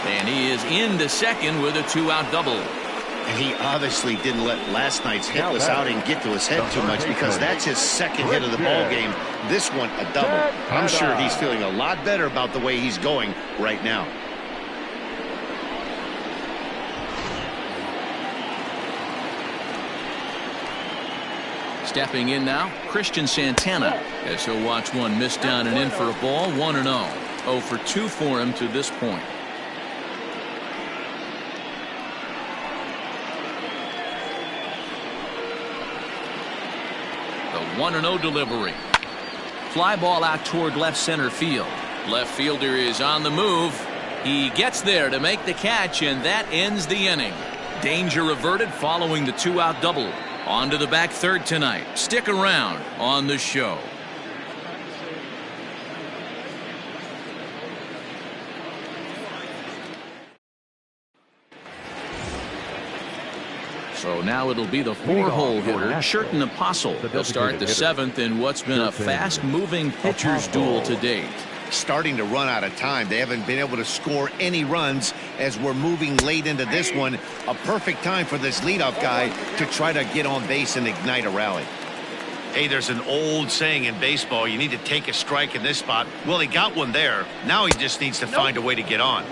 And he is into second with a 2-out double.
And he obviously didn't let last night's hitless outing get to his head too much, because that's his 2nd hit of the ball game. This one a double. I'm sure he's feeling a lot better about the way he's going right now.
Stepping in now, Christian Santana, as he'll watch one miss down and in for a ball. 1-0. 0 for 2 for him to this point. The 1-0 delivery. Fly ball out toward left center field. Left fielder is on the move. He gets there to make the catch, and that ends the inning. Danger averted following the 2-out double. On to the back third tonight. Stick around on the show. So now it'll be the 4-hole hitter, Sherten Apostle. He'll start the 7th in what's been a fast-moving pitcher's duel to date.
Starting to run out of time. They haven't been able to score any runs as we're moving late into this one. A perfect time for this leadoff guy to try to get on base and ignite a rally. Hey, there's an old saying in baseball, you need to take a strike in this spot. Well, he got one there. Now he just needs to find a way to get on.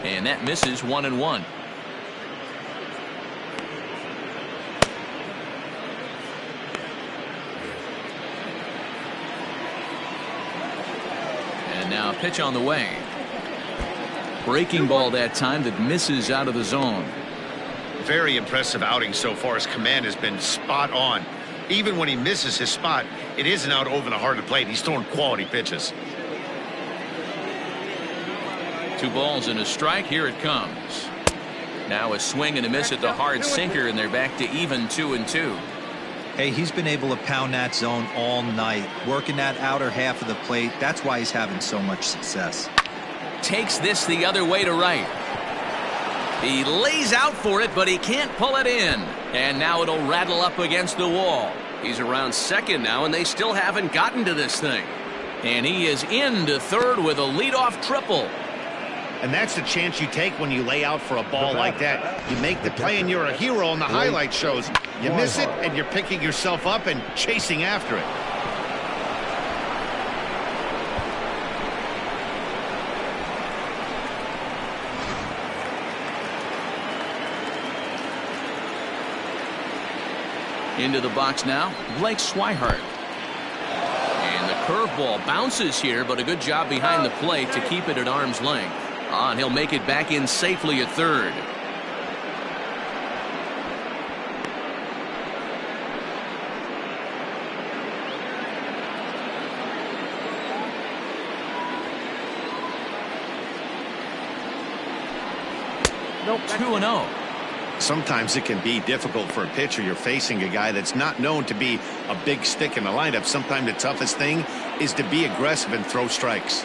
And that misses. 1-1. Now pitch on the way. Breaking ball that time that misses out of the zone.
Very impressive outing so far. His command has been spot on. Even when he misses his spot, it isn't out over the heart of the plate. He's throwing quality pitches.
2 balls and a strike. Here it comes. Now a swing and a miss at the hard sinker, and they're back to even 2-2.
Hey, he's been able to pound that zone all night, working that outer half of the plate. That's why he's having so much success.
Takes this the other way to right. He lays out for it, but he can't pull it in. And now it'll rattle up against the wall. He's around second now, and they still haven't gotten to this thing. And he is into third with a leadoff triple.
And that's the chance you take when you lay out for a ball like that. You make the play and you're a hero on the highlight shows. You miss it and you're picking yourself up and chasing after it.
Into the box now, Blake Swihart. And the curveball bounces here, but a good job behind the plate to keep it at arm's length. And he'll make it back in safely at third.
Nope.
2-0.
Sometimes it can be difficult for a pitcher. You're facing a guy that's not known to be a big stick in the lineup. Sometimes the toughest thing is to be aggressive and throw strikes.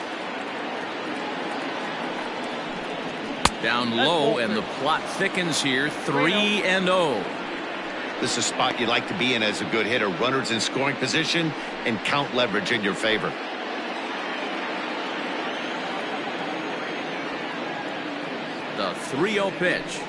Down low, and the plot thickens here. 3-0.
This is a spot you'd like to be in as a good hitter. Runners in scoring position and count leverage in your favor.
The 3-0 pitch.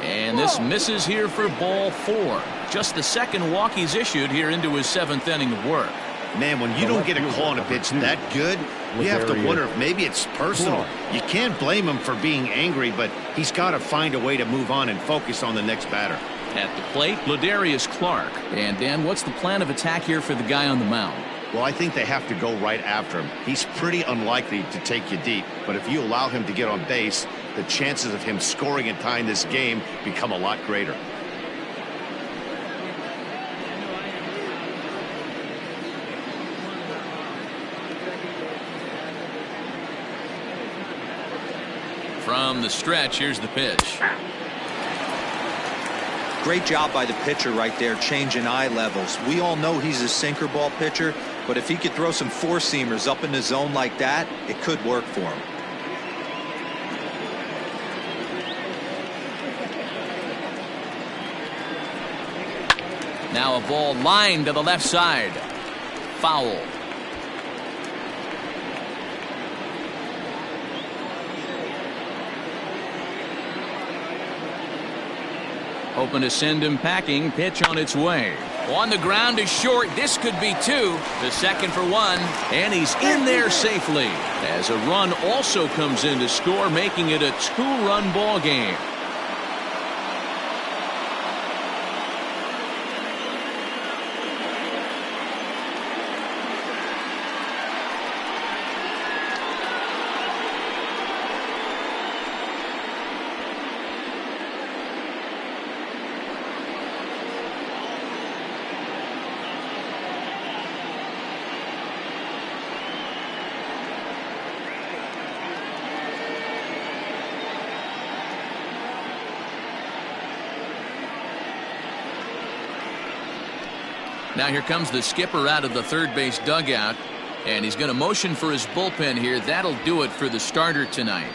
And this misses here for ball 4. Just the second walk he's issued here into his 7th inning of work.
Man, when you don't get a call on a pitch that good, you have to wonder if maybe it's personal. You can't blame him for being angry, but he's got to find a way to move on and focus on the next batter.
At the plate, Ladarius Clark. And Dan, what's the plan of attack here for the guy on the mound?
Well, I think they have to go right after him. He's pretty unlikely to take you deep, but if you allow him to get on base, the chances of him scoring and tying this game become a lot greater.
From the stretch, here's the pitch.
Great job by the pitcher right there, changing eye levels. We all know he's a sinker ball pitcher, but if he could throw some four-seamers up in the zone like that, it could work for him.
Now a ball lined to the left side. Foul. Hoping to send him packing. Pitch on its way. On the ground is short. This could be two. The second for one. And he's in there safely. As a run also comes in to score, making it a two-run ball game. Now here comes the skipper out of the third base dugout, and he's going to motion for his bullpen here. That'll do it for the starter tonight.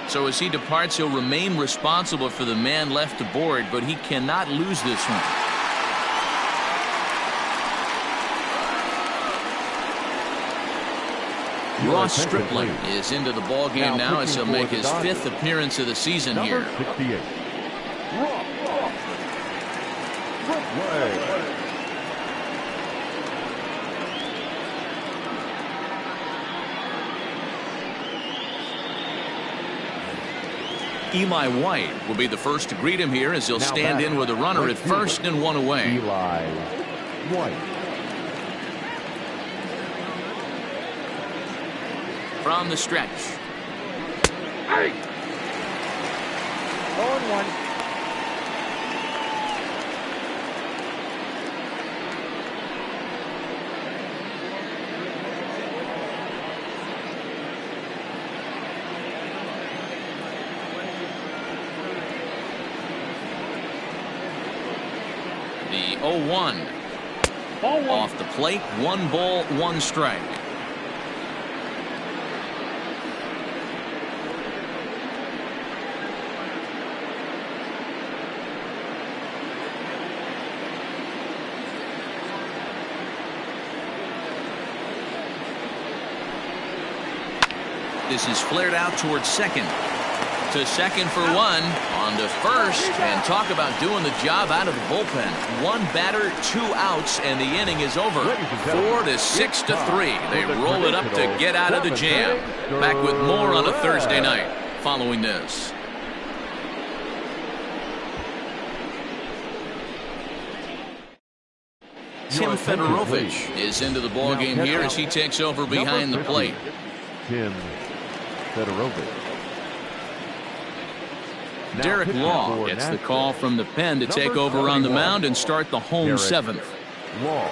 So as he departs, he'll remain responsible for the man left aboard, but he cannot lose this one. Ross Stripling is into the ball game now as he'll make his fifth appearance of the season here.
Number 68. Ross Stripling.
Eli White will be the first to greet him here as he'll stand in with a runner at first and one away.
Eli White.
From the stretch.
0-1.
The 0-1. Off the plate, 1 ball, 1 strike. This is flared out towards second. To second for one. On to first. And talk about doing the job out of the bullpen. 1 batter, 2 outs, and the inning is over. 4-6-3. They roll it up to get out of the jam. Back with more on a Thursday night following this. Tim Fedorovich is into the ball game here as he takes over behind the plate.
Tim Fedorovich.
Derek Law gets the call from the pen to take over on the mound and start the home 7th.
Law.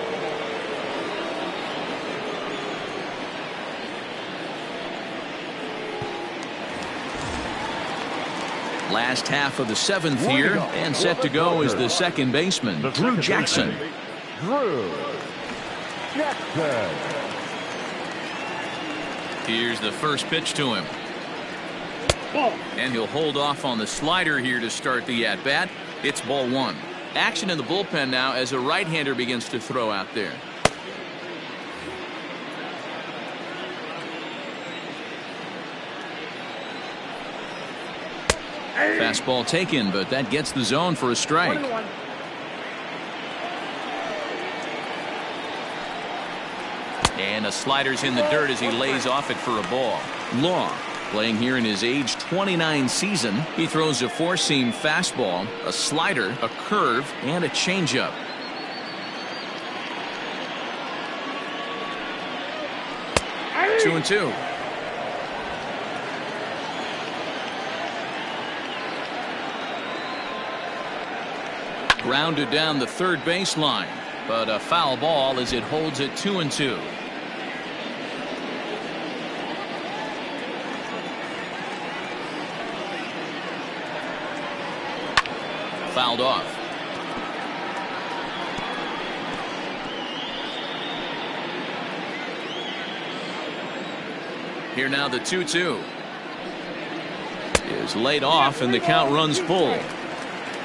Last half of the 7th here, and set to go is the second baseman, Drew Jackson.
Drew Jackson.
Here's the first pitch to him. And he'll hold off on the slider here to start the at-bat. It's ball 1. Action in the bullpen now as a right-hander begins to throw out there. Fastball taken, but that gets the zone for a strike. And a slider's in the dirt as he lays off it for a ball. Law, playing here in his age 29 season, he throws a four-seam fastball, a slider, a curve, and a changeup. Two and two. Grounded down the third baseline, but a foul ball as it holds it 2-2. Fouled off. Here now the 2-2 is laid off and the count runs full.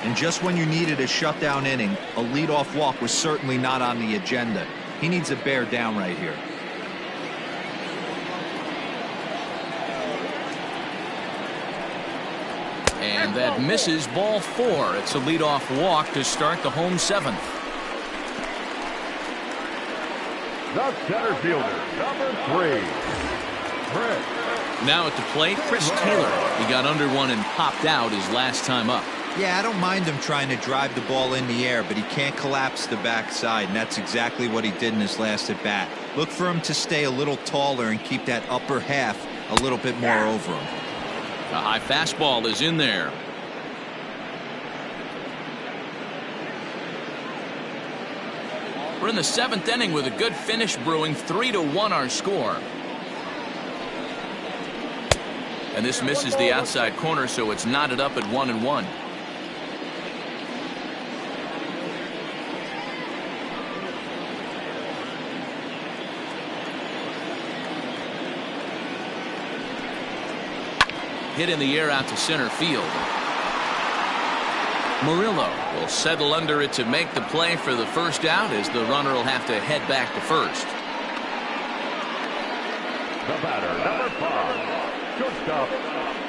And just when you needed a shutdown inning, a leadoff walk was certainly not on the agenda. He needs to bear down right here.
And that misses ball four. It's a leadoff walk to start the home seventh.
The center fielder, number 3, Chris.
Now at the plate, Chris Taylor. He got under one and popped out his last time up.
Yeah, I don't mind him trying to drive the ball in the air, but he can't collapse the backside, and that's exactly what he did in his last at bat. Look for him to stay a little taller and keep that upper half a little bit more over him.
The high fastball is in there. We're in the seventh inning with a good finish brewing. 3-1 our score. And this misses the outside corner, so it's knotted up at 1-1. Hit in the air out to center field. Murillo will settle under it to make the play for the first out, as the runner will have to head back to first.
The batter, number 5, shortstop,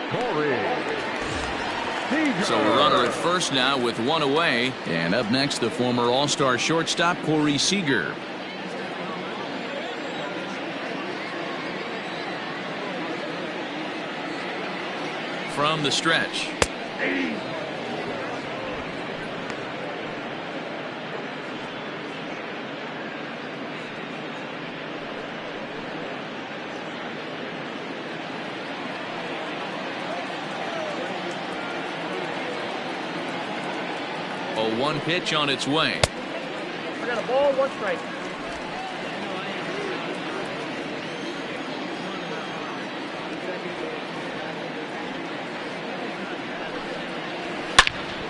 Corey.
So a runner at first now with one away. And up next, the former All-Star shortstop, Corey Seager. From the stretch. A 1 pitch on its way.
I got a ball, 1 strike.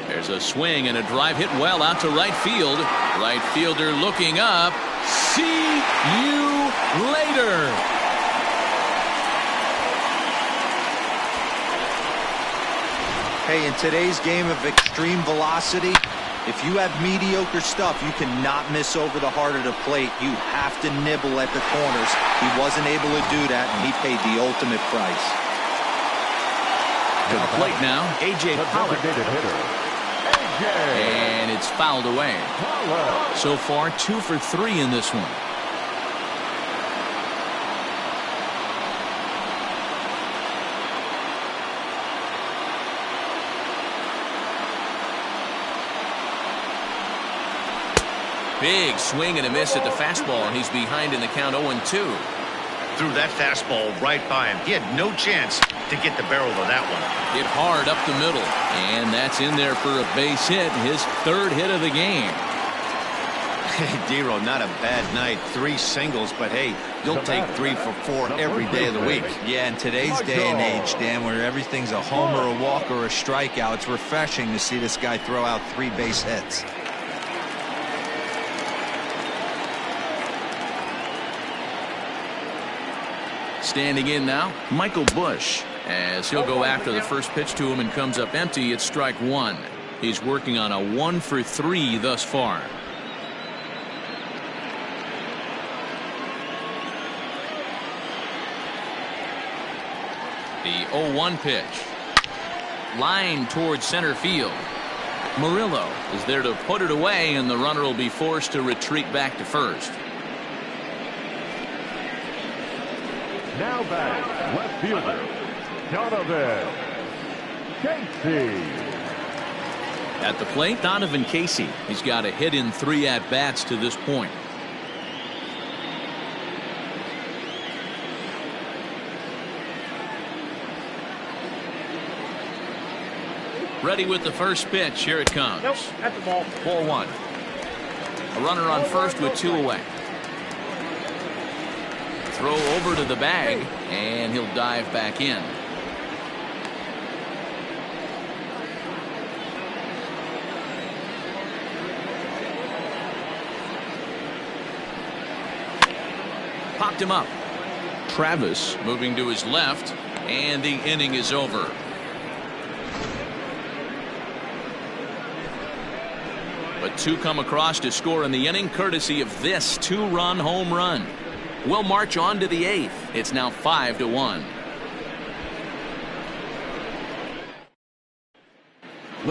There's a swing and a drive hit well out to right field. Right fielder looking up. See you later.
Hey, in today's game of extreme velocity, if you have mediocre stuff, you cannot miss over the heart of the plate. You have to nibble at the corners. He wasn't able to do that, and he paid the ultimate price.
To the plate now, A.J.
The
Pollock.
designated hitter, A.J.
And it's fouled away.
Pollock.
So far, 2 for 3 in this one. Big swing and a miss at the fastball, and he's behind in the count 0-2.
Threw that fastball right by him. He had no chance to get the barrel of that one.
Hit hard up the middle, and that's in there for a base hit, his 3rd hit of the game.
Hey, Dero, not a bad night. 3 singles, but hey, you'll take 3 for 4 every day of the week.
Yeah, in today's day and age, Dan, where everything's a homer, a walk, or a strikeout, it's refreshing to see this guy throw out 3 base hits.
Standing in now, Michael Busch, as he'll go after the first pitch to him and comes up empty. It's strike 1. He's working on a 1 for 3 thus far. The 0-1 pitch. Line towards center field. Murillo is there to put it away, and the runner will be forced to retreat back to first.
Now back, left fielder, Donovan Casey.
At the plate, Donovan Casey. He's got a hit in 3 at-bats to this point. Ready with the first pitch. Here it comes.
Nope, that's the ball.
4-1. A runner on first with 2 away. Throw over to the bag, and he'll dive back in. Popped him up. Travis moving to his left, and the inning is over. But 2 come across to score in the inning, courtesy of this 2-run home run. We'll march on to the 8th. It's now 5-1.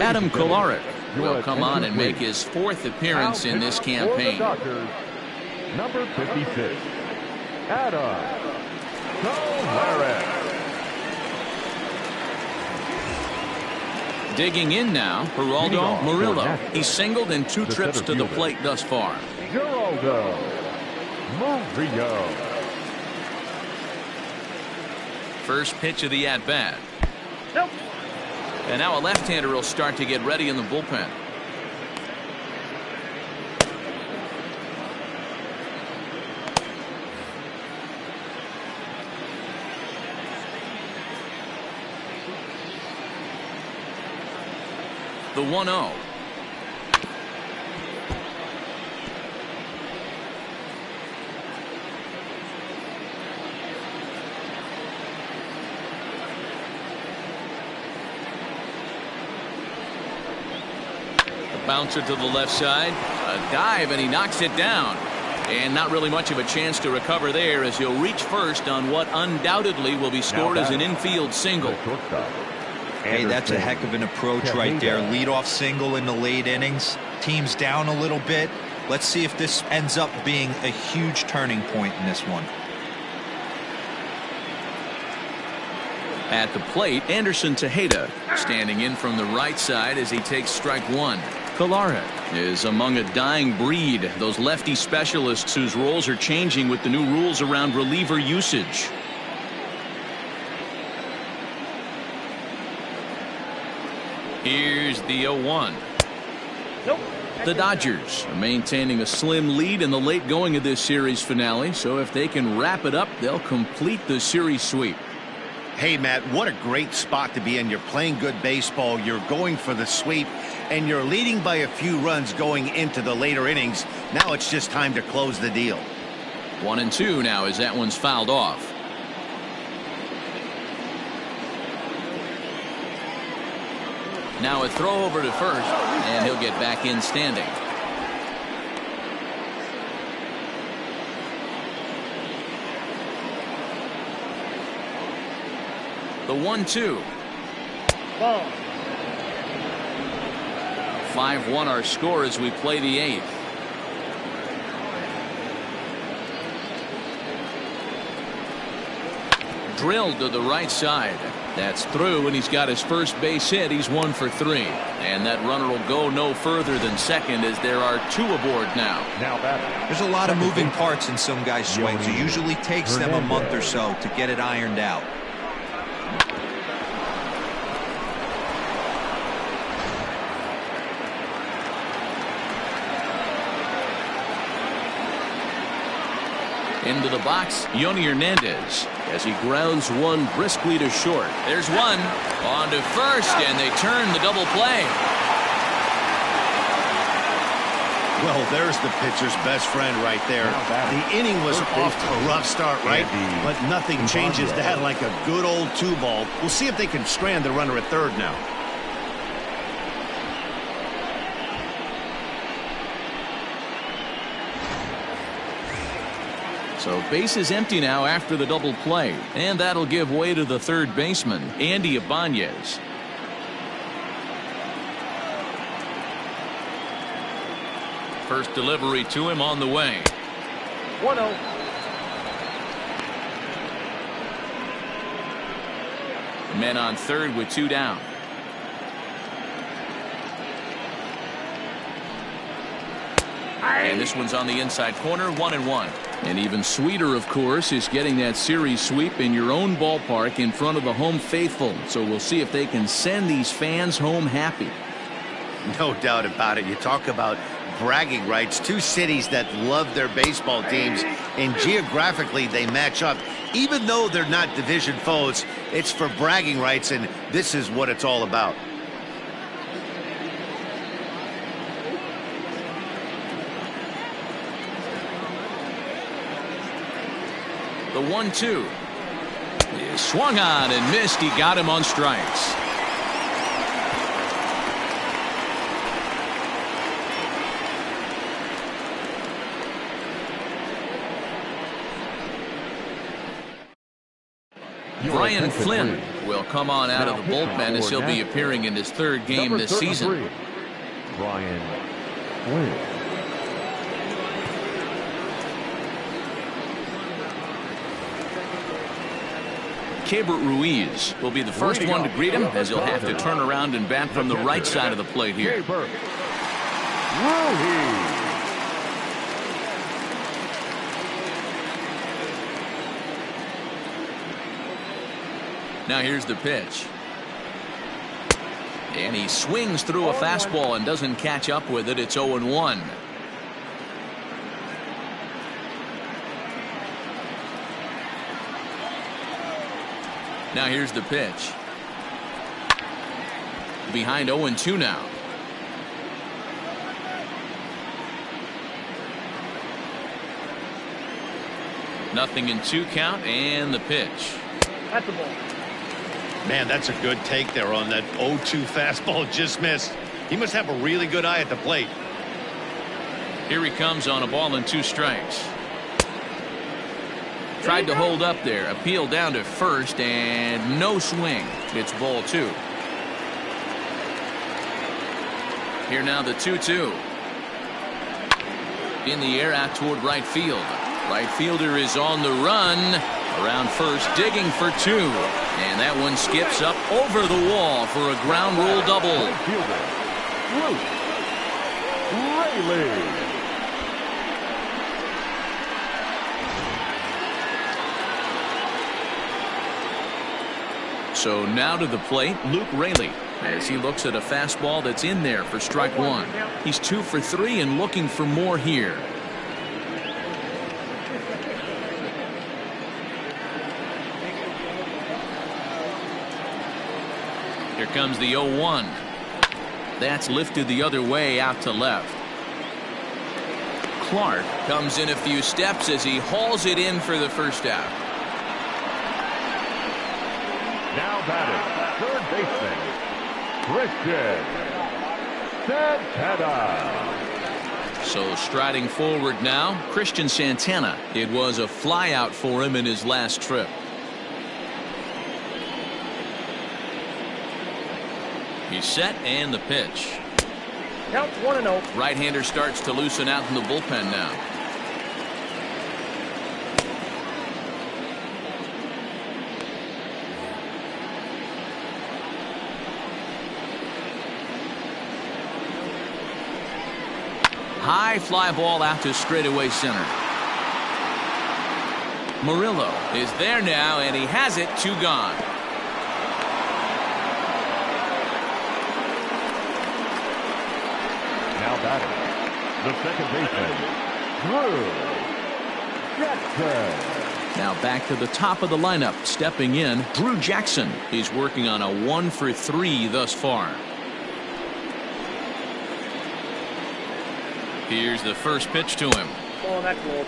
Adam Kolarek will come on and make his 4th appearance in this campaign.
Number 56, Adam Kolarek.
Digging in now, Geraldo Murillo. He's singled in 2 trips to the plate thus far.
Geraldo Murillo.
First pitch of the at-bat.
Nope.
And now a left-hander will start to get ready in the bullpen. The 1-0. The bouncer to the left side. A dive, and he knocks it down. And not really much of a chance to recover there, as he'll reach first on what undoubtedly will be scored as an infield single.
Hey, that's a heck of an approach right there. Leadoff single in the late innings. Team's down a little bit. Let's see if this ends up being a huge turning point in this one.
At the plate, Anderson Tejeda standing in from the right side as he takes strike 1. Kolarek is among a dying breed, those lefty specialists whose roles are changing with the new rules around reliever usage. Here's the 0-1.
Nope.
The Dodgers are maintaining a slim lead in the late going of this series finale, so if they can wrap it up, they'll complete the series sweep.
Hey, Matt, what a great spot to be in. You're playing good baseball, you're going for the sweep, and you're leading by a few runs going into the later innings. Now it's just time to close the deal.
1-2 now as that one's fouled off. Now a throw over to first, and he'll get back in standing. The 1-2.
Ball.
5-1 our score as we play the 8th. Drilled to the right side. That's through, and he's got his first base hit. He's 1 for 3. And that runner will go no further than second as there are 2 aboard now.
There's a lot of moving parts in some guys' swings. It usually takes them a month or so to get it ironed out.
Into the box, Yoni Hernandez as he grounds one briskly to short. There's one on to first, and they turn the double play.
Well, there's the pitcher's best friend right there. The inning was off to a rough start, right? But nothing changes that like a good old 2-ball. We'll see if they can strand the runner at third now.
So base is empty now after the double play, and that'll give way to the third baseman, Andy Ibanez. First delivery to him on the way.
1-0.
Men on third with 2 down. And this one's on the inside corner, 1-1. And even sweeter, of course, is getting that series sweep in your own ballpark in front of the home faithful. So we'll see if they can send these fans home happy.
No doubt about it. You talk about bragging rights. Two cities that love their baseball teams, and geographically they match up. Even though they're not division foes, it's for bragging rights, and this is what it's all about.
The 1-2 is swung on and missed. He got him on strikes. Brian Flynn will come on out of the bullpen as he'll be appearing in his 3rd game this season.
Brian Flynn.
Keibert Ruiz will be the first one to greet him, as he'll have to turn around and bat from the right side of the plate here.
Keibert Ruiz.
Now here's the pitch. And he swings through a fastball and doesn't catch up with it. It's 0-1. Now here's the pitch. Behind 0-2 now. Nothing in 2 count, and the pitch.
That's the ball.
Man, that's a good take there on that 0-2 fastball. Just missed. He must have a really good eye at the plate.
Here he comes on a ball and 2 strikes. Tried to hold up there. Appeal down to first, and no swing. It's ball 2. Here now the 2-2. In the air out toward right field. Right fielder is on the run. Around first, digging for 2. And that one skips up over the wall for a ground rule double.
Luke Raley.
So now to the plate, Luke Raley, as he looks at a fastball that's in there for strike 1. He's 2 for 3 and looking for more here. Here comes the 0-1. That's lifted the other way out to left. Clark comes in a few steps as he hauls it in for the first out.
Now batting, third baseman, Christian Santana.
So striding forward now, Christian Santana. It was a flyout for him in his last trip. He's set, and the pitch.
Count 1-0.
Right-hander starts to loosen out in the bullpen now. High fly ball out to straightaway center. Murillo is there now, and he has it. 2 gone.
Now batting, the second baseman, Drew Jackson.
Now back to the top of the lineup, stepping in, Drew Jackson. He's working on a 1 for 3 thus far. Here's the first pitch to him.
Oh, that's low.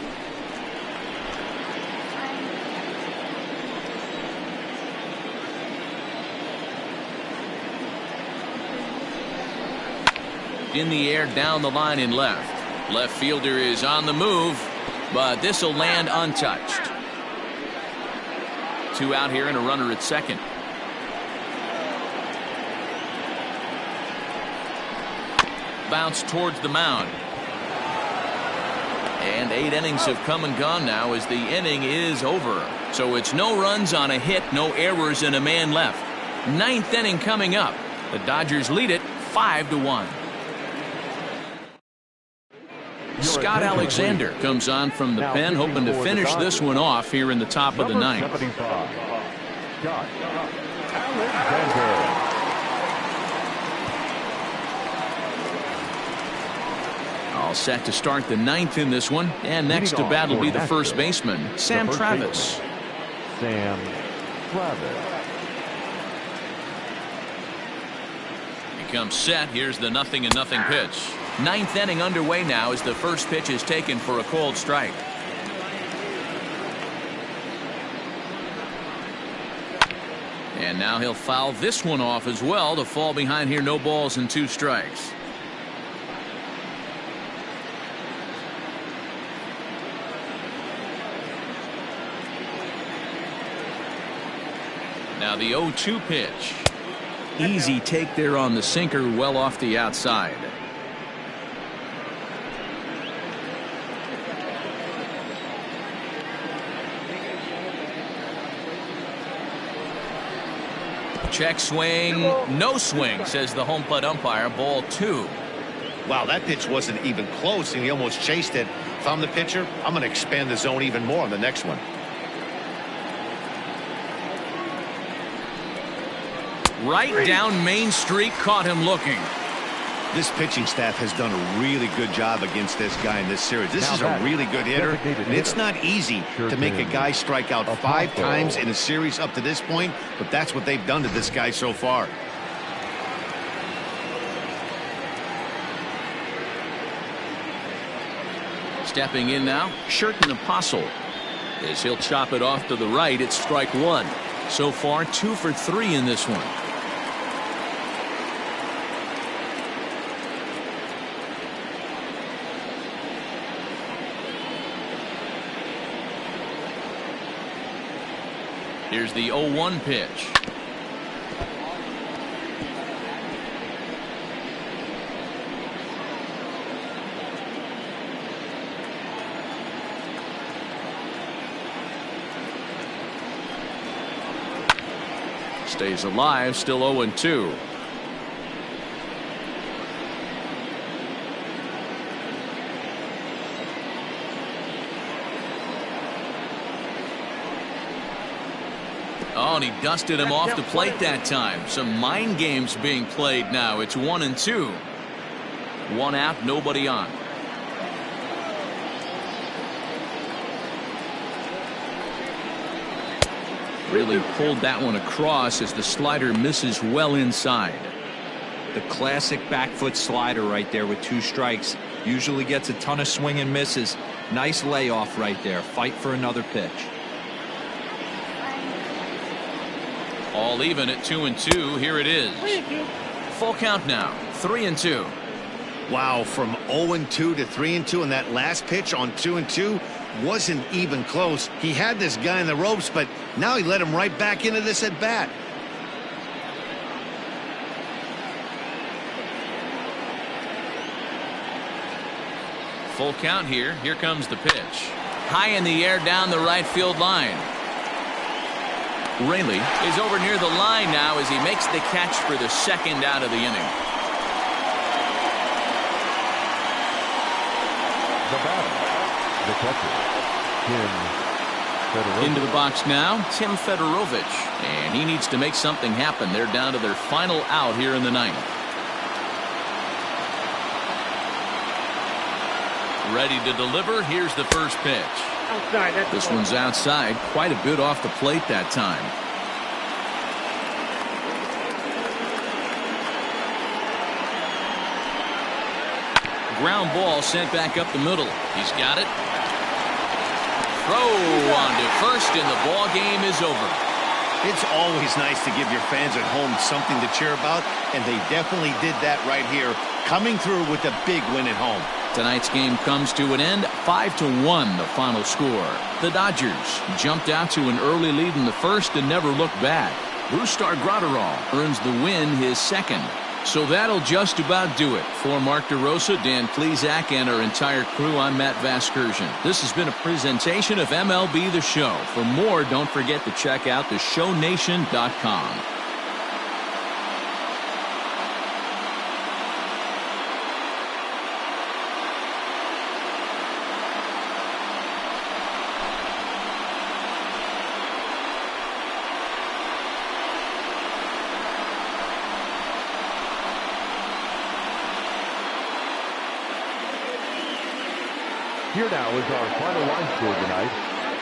In the air, down the line in left. Left fielder is on the move, but this will land untouched. 2 out here and a runner at second. Bounce towards the mound. And 8 innings have come and gone now as the inning is over. So it's no runs on a hit, no errors, and a man left. Ninth inning coming up. The Dodgers lead it 5-1. Scott Alexander comes on from the pen, hoping to finish this one off here in the top of the ninth.
75, Scott Alexander.
All set to start the ninth in this one. And next to bat will be the first baseman, Sam Travis.
Sam Travis.
He comes set. Here's the 0-0 pitch. Ninth inning underway now as the first pitch is taken for a called strike. And now he'll foul this one off as well to fall behind here. No balls and 2 strikes. Now the 0-2 pitch. Easy take there on the sinker, well off the outside. Check swing, no swing, says the home plate umpire. Ball 2.
Wow, that pitch wasn't even close, and he almost chased it. If I'm the pitcher, I'm going to expand the zone even more on the next one.
Right down Main Street, caught him looking.
This pitching staff has done a really good job against this guy in this series. This is a really good hitter, and it's not easy to make a guy strike out 5 times in a series up to this point, but that's what they've done to this guy so far.
Stepping in now, Sherten Apostle. As he'll chop it off to the right, it's strike 1. So far, 2 for 3 in this one. Here's the 0-1 pitch. Stays alive, still 0-2. Oh, and he dusted him off the plate that time. Some mind games being played now. It's 1-2. 1 out, nobody on. Really pulled that one across as the slider misses well inside.
The classic back foot slider right there with 2 strikes. Usually gets a ton of swing and misses. Nice layoff right there. Fight for another pitch.
All even at 2-2. Here it is. Full count now. 3-2.
Wow, from 0-2 to 3-2, and that last pitch on 2-2 wasn't even close. He had this guy in the ropes, but now he let him right back into this at bat.
Full count here. Here comes the pitch. High in the air down the right field line. Raley is over near the line now as he makes the catch for the 2nd out of the inning.
The batter, the catcher, Tim Federovic.
Into the box now, Tim Federovic. And he needs to make something happen. They're down to their final out here in the 9th. Ready to deliver. Here's the first pitch.
Outside.
This one's outside. Quite a bit off the plate that time. Ground ball sent back up the middle. He's got it. Throw on to first, and the ball game is over.
It's always nice to give your fans at home something to cheer about, and they definitely did that right here, coming through with a big win at home.
Tonight's game comes to an end, 5-1 the final score. The Dodgers jumped out to an early lead in the first and never looked back. Brusdar Graterol earns the win, his 2nd. So that'll just about do it. For Mark DeRosa, Dan Plesac, and our entire crew, I'm Matt Vasgersian. This has been a presentation of MLB The Show. For more, don't forget to check out theshownation.com.
Here now is our final line score tonight.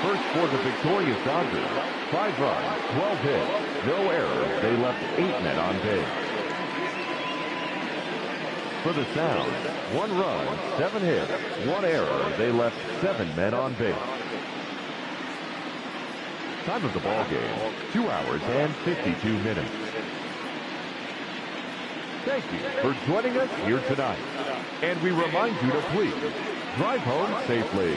First for the victorious Dodgers, 5 runs, 12 hits, no errors. They left 8 men on base. For the Sounds, 1 run, 7 hits, 1 error. They left 7 men on base. Time of the ball game, 2 hours and 52 minutes. Thank you for joining us here tonight. And we remind you to please drive home safely.